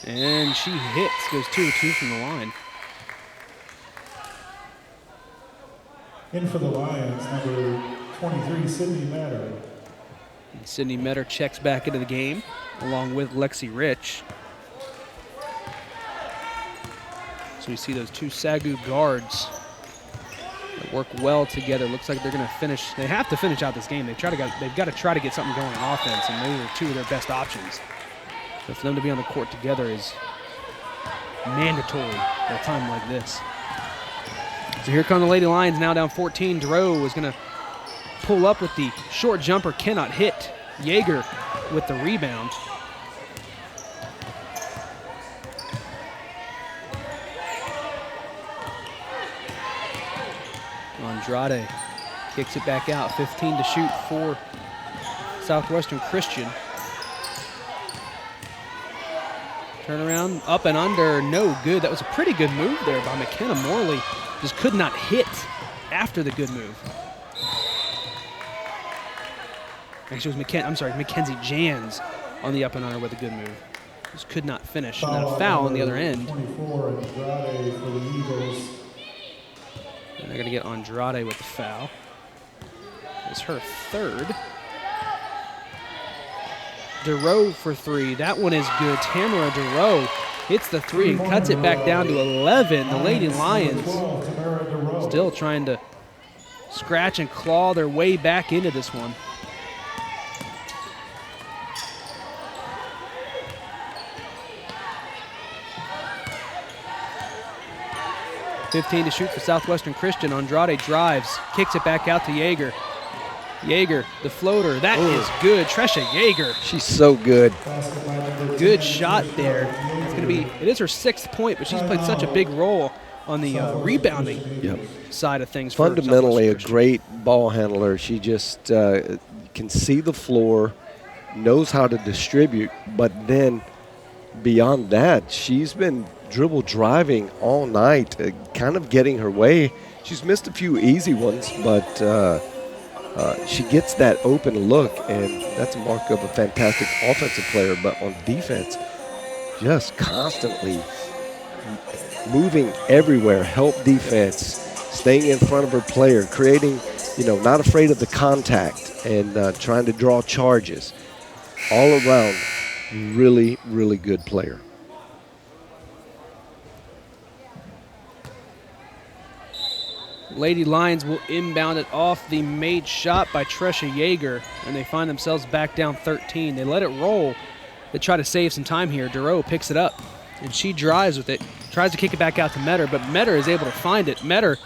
And she hits, goes 2 of 2 from the line. In for the Lions, number 23, Sydney Matter. And Sydney Metter checks back into the game, along with Lexi Rich. So we see those 2 SAGU guards that work well together. Looks like they're going to finish. They have to finish out this game. They've got to try to get something going on offense, and those are 2 of their best options. So for them to be on the court together is mandatory at a time like this. So here come the Lady Lions, now down 14. Durow is going to pull up with the short jumper, cannot hit. Yeager with the rebound. Andrade kicks it back out. 15 to shoot for Southwestern Christian. Turnaround, up and under, no good. That was a pretty good move there by McKenna Morley. Just could not hit after the good move. Actually, it was Mackenzie Jans on the up and under with a good move. Just could not finish. And then a foul on the other end. 24, Andrade for the Eagles. And they're going to get Andrade with the foul. It's her 3rd. Durow for 3. That one is good. Tamara Durow hits the 3 and cuts it back down to 11. The Lady Lions still trying to scratch and claw their way back into this one. 15 to shoot for Southwestern Christian. Andrade drives, kicks it back out to Yeager. Yeager, the floater, that is good. Tresha Yeager. She's so good. Good shot there. It is her 6th point, but she's played such a big role on the rebounding side of things. Fundamentally a great ball handler. She just can see the floor, knows how to distribute, but then beyond that, she's been dribble driving all night, kind of getting her way. She's missed a few easy ones, but she gets that open look, and that's a mark of a fantastic offensive player. But on defense, just constantly moving everywhere, help defense, staying in front of her player, creating, not afraid of the contact, and trying to draw charges. All around, really, really good player. Lady Lions will inbound it off the made shot by Tresha Yeager, and they find themselves back down 13. They let it roll. They try to save some time here. Duro picks it up, and she drives with it, tries to kick it back out to Metter, but Metter is able to find it. Metter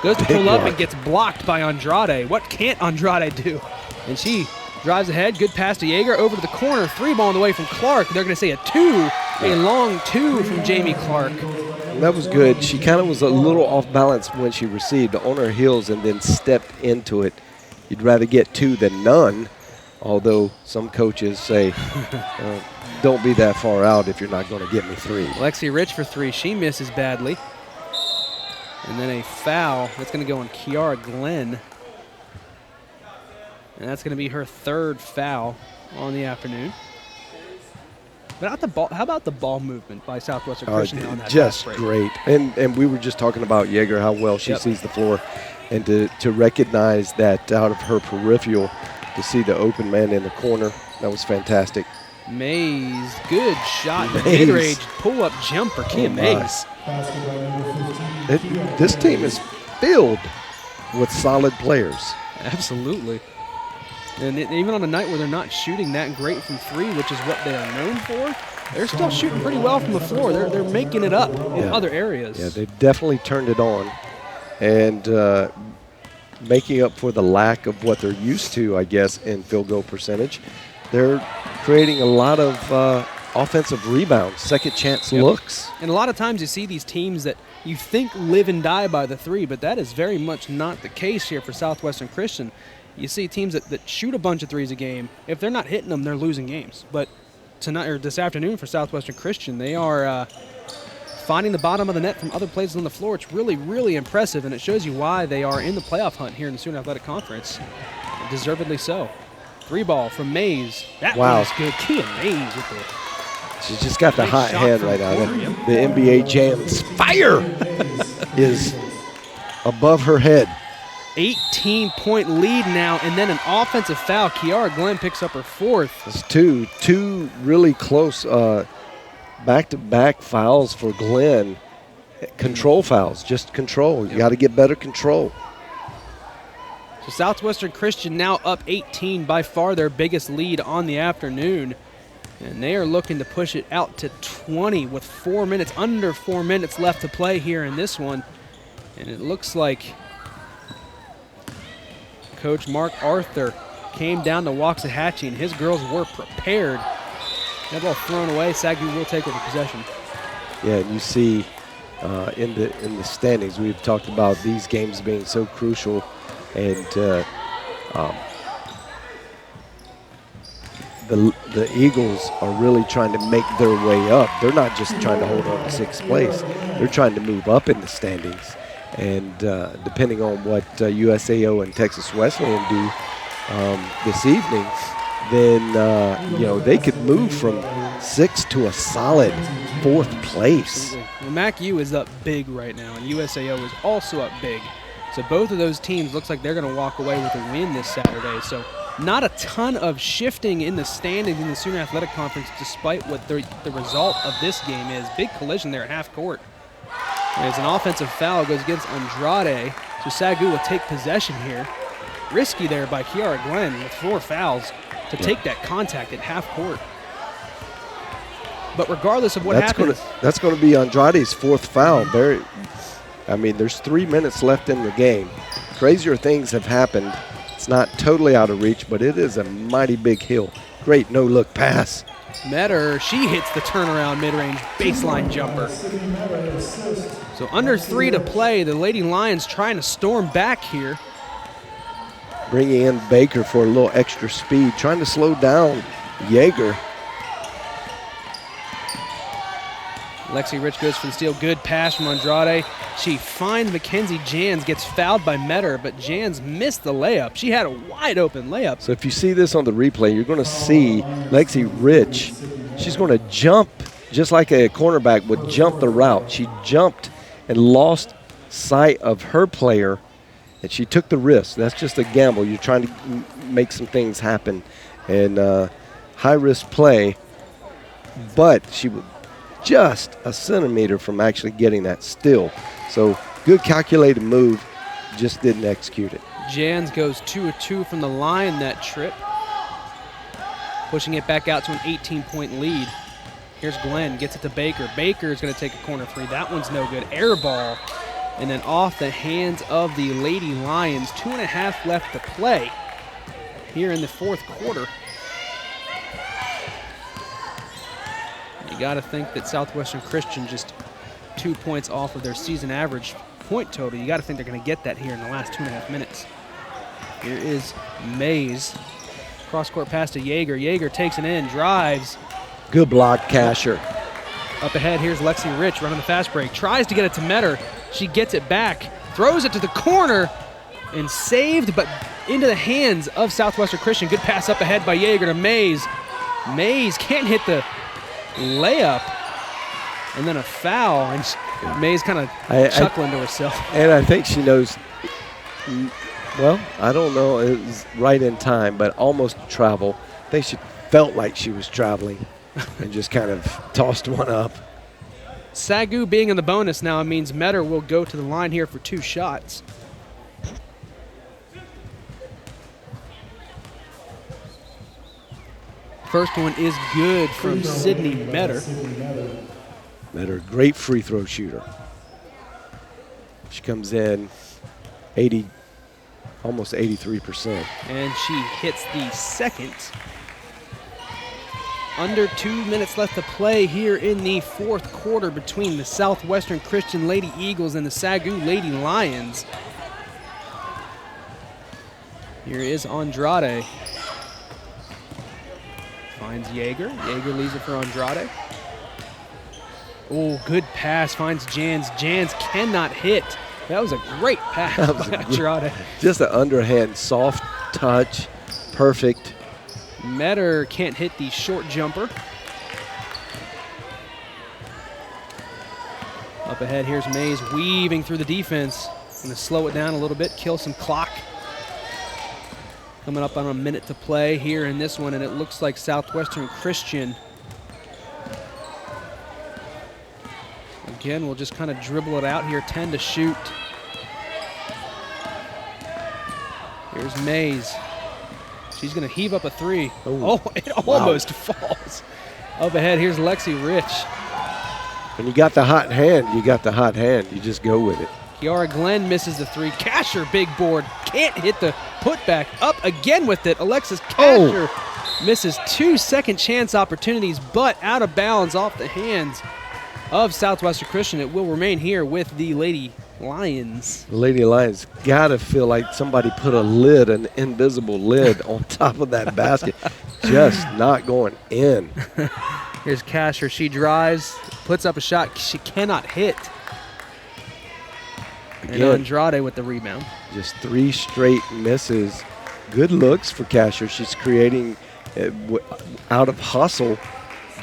goes to pull up and gets blocked by Andrade. What can't Andrade do? And she drives ahead. Good pass to Yeager. Over to the corner. 3-ball on the way from Clark. They're going to say a long 2 from Jamie Clark. That was good. She kind of was a little off balance when she received, on her heels, and then stepped into it. You'd rather get 2 than none, although some coaches say, don't be that far out if you're not going to get me 3. Lexi Rich for 3. She misses badly. And then a foul. That's going to go on Kiara Glenn. And that's going to be her 3rd foul on the afternoon. But how about the ball movement by Southwestern Christian on that just break? Great. And we were just talking about Yeager, how well she sees the floor. And to recognize that out of her peripheral, to see the open man in the corner, that was fantastic. Mays, good shot. Mid-range pull-up jumper, Kia Mays. This team is filled with solid players. Absolutely. And even on a night where they're not shooting that great from 3, which is what they are known for, they're still shooting pretty well from the floor. They're making it up in other areas. Yeah, they've definitely turned it on, and making up for the lack of what they're used to, I guess, in field goal percentage. They're creating a lot of offensive rebounds, second chance looks. And a lot of times you see these teams that you think live and die by the 3, but that is very much not the case here for Southwestern Christian. You see teams that shoot a bunch of 3s a game. If they're not hitting them, they're losing games. But tonight or this afternoon for Southwestern Christian, they are finding the bottom of the net from other places on the floor. It's really, really impressive, and it shows you why they are in the playoff hunt here in the Student Athletic Conference. Deservedly so. 3-ball from Mays. That was good. Kia Mays with the She's just got the hot hand right now. The NBA Jam's fire is above her head. 18-point lead now, and then an offensive foul. Kiara Glenn picks up her 4th. It's two really close back-to-back fouls for Glenn. Control fouls, just control. You got to get better control. So Southwestern Christian now up 18, by far their biggest lead on the afternoon. And they are looking to push it out to 20 with under 4 minutes left to play here in this one. And it looks like Coach Mark Arthur came down to Waxahachie, and his girls were prepared. That ball thrown away. SAGU will take over possession. Yeah, and you see in the standings, we've talked about these games being so crucial, and the Eagles are really trying to make their way up. They're not just trying to hold on to 6th place. They're trying to move up in the standings. And depending on what USAO and Texas Wesleyan do this evening, then they could move from 6th to a solid 4th place. Well, MACU is up big right now, and USAO is also up big. So both of those teams looks like they're going to walk away with a win this Saturday. So not a ton of shifting in the standings in the Student Athletic Conference, despite what the result of this game is. Big collision there at half court. As an offensive foul goes against Andrade, so SAGU will take possession here. Risky there by Kiara Glenn with 4 fouls to take that contact at half court. But regardless of what happens, that's going to be Andrade's 4th foul. I mean, there's 3 minutes left in the game. Crazier things have happened. It's not totally out of reach, but it is a mighty big hill. Great no-look pass. Metter, she hits the turnaround mid-range baseline jumper. So under 3 to play, the Lady Lions trying to storm back here. Bringing in Baker for a little extra speed, trying to slow down Yeager. Lexi Rich goes for the steal. Good pass from Andrade. She finds Mackenzie Jans, gets fouled by Metter, but Jans missed the layup. She had a wide open layup. So if you see this on the replay, you're going to see Lexi Rich. She's going to jump just like a cornerback would jump the route. She jumped and lost sight of her player, and she took the risk. That's just a gamble. You're trying to make some things happen. And high-risk play, but she was just a centimeter from actually getting that steal. So good calculated move, just didn't execute it. Jans goes 2 of 2 from the line that trip, pushing it back out to an 18-point lead. Here's Glenn, gets it to Baker. Baker is going to take a corner three. That one's no good. Air ball, and then off the hands of the Lady Lions. 2.5 left to play here in the fourth quarter. You got to think that Southwestern Christian just 2 points off of their season average point total. You got to think they're going to get that here in the last 2.5 minutes. Here is Mays. Cross-court pass to Yeager. Yeager takes it in, drives. Good block, Casher. Up ahead, here's Lexi Rich running the fast break. Tries to get it to Metter. She gets it back, throws it to the corner, and saved, but into the hands of Southwestern Christian. Good pass up ahead by Yeager to Mays. Mays can't hit the layup, and then a foul, and Mays kind of chuckling to herself. And I think she knows, well, I don't know, it was right in time, but almost travel. I think she felt like she was traveling and just kind of tossed one up. SAGU being in the bonus now means Metter will go to the line here for 2 shots. First one is good from Sydney Metter. Metter, great free throw shooter. She comes in almost 83%. And she hits the second. Under 2 minutes left to play here in the fourth quarter between the Southwestern Christian Lady Eagles and the SAGU Lady Lions. Here is Andrade. Finds Yeager. Yeager leaves it for Andrade. Oh, good pass. Finds Jans. Jans cannot hit. That was a great pass by Andrade. Just an underhand, soft touch. Perfect. Metter can't hit the short jumper. Up ahead, here's Mays weaving through the defense. Going to slow it down a little bit, kill some clock. Coming up on a minute to play here in this one, and it looks like Southwestern Christian. Again, we'll just kind of dribble it out here, 10 to shoot. Here's Mays. She's going to heave up a 3. Oh, it almost falls. Up ahead, here's Lexi Rich. When you got the hot hand, you got the hot hand. You just go with it. Kiara Glenn misses the 3. Casher, big board, can't hit the putback. Up again with it. Alexis Casher misses 2 second chance opportunities, but out of bounds off the hands of Southwestern Christian. It will remain here with the Lady Lions. The Lady Lions got to feel like somebody put a lid, an invisible lid on top of that basket. Just not going in. Here's Casher. She drives, puts up a shot. She cannot hit. Again, and Andrade with the rebound. Just 3 straight misses. Good looks for Casher. She's creating out of hustle,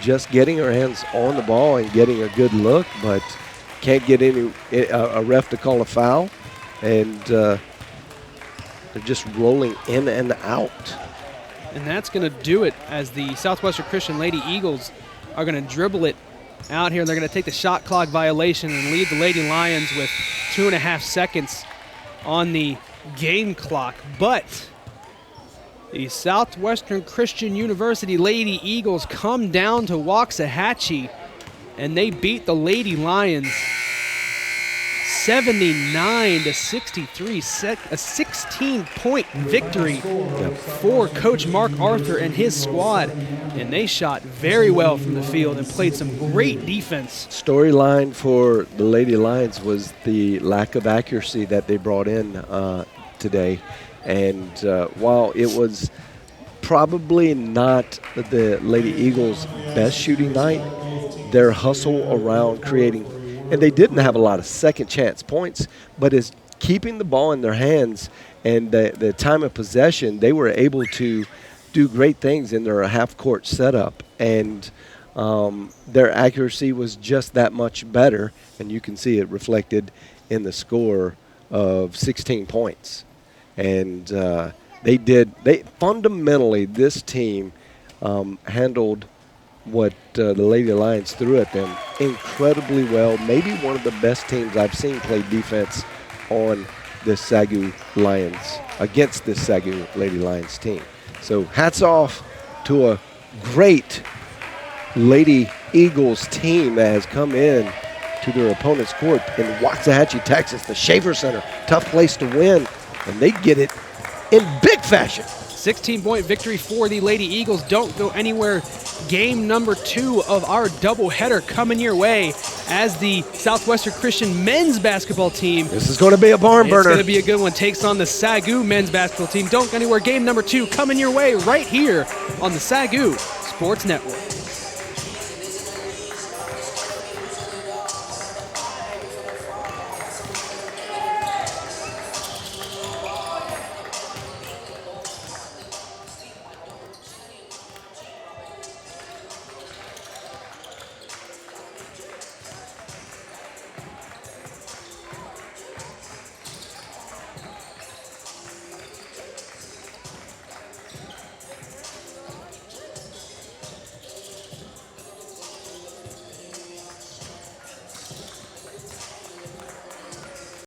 just getting her hands on the ball and getting a good look, but can't get a ref to call a foul, and they're just rolling in and out. And that's going to do it as the Southwestern Christian Lady Eagles are going to dribble it out here. They're going to take the shot clock violation and lead the Lady Lions with 2.5 seconds on the game clock. But the Southwestern Christian University Lady Eagles come down to Waxahachie, and they beat the Lady Lions 79-63, a 16-point victory for Coach Mark Arthur and his squad. And they shot very well from the field and played some great defense. Storyline for the Lady Lions was the lack of accuracy that they brought in today. And while it was probably not the Lady Eagles' best shooting night, their hustle around creating, and they didn't have a lot of second chance points, but is keeping the ball in their hands and the time of possession, they were able to do great things in their half-court setup. And their accuracy was just that much better, and you can see it reflected in the score of 16 points. And they fundamentally, this team handled what the Lady Lions threw at them incredibly well. Maybe one of the best teams I've seen play defense on the SAGU Lions, against this SAGU Lady Lions team. So hats off to a great Lady Eagles team that has come in to their opponent's court in Waxahachie, Texas, the Schaefer Center. Tough place to win, and they get it in big fashion. 16-point victory for the Lady Eagles. Don't go anywhere. Game number 2 of our doubleheader coming your way as the Southwestern Christian men's basketball team. This is going to be a barn burner. It's going to be a good one. Takes on the SAGU men's basketball team. Don't go anywhere. Game number 2 coming your way right here on the SAGU Sports Network.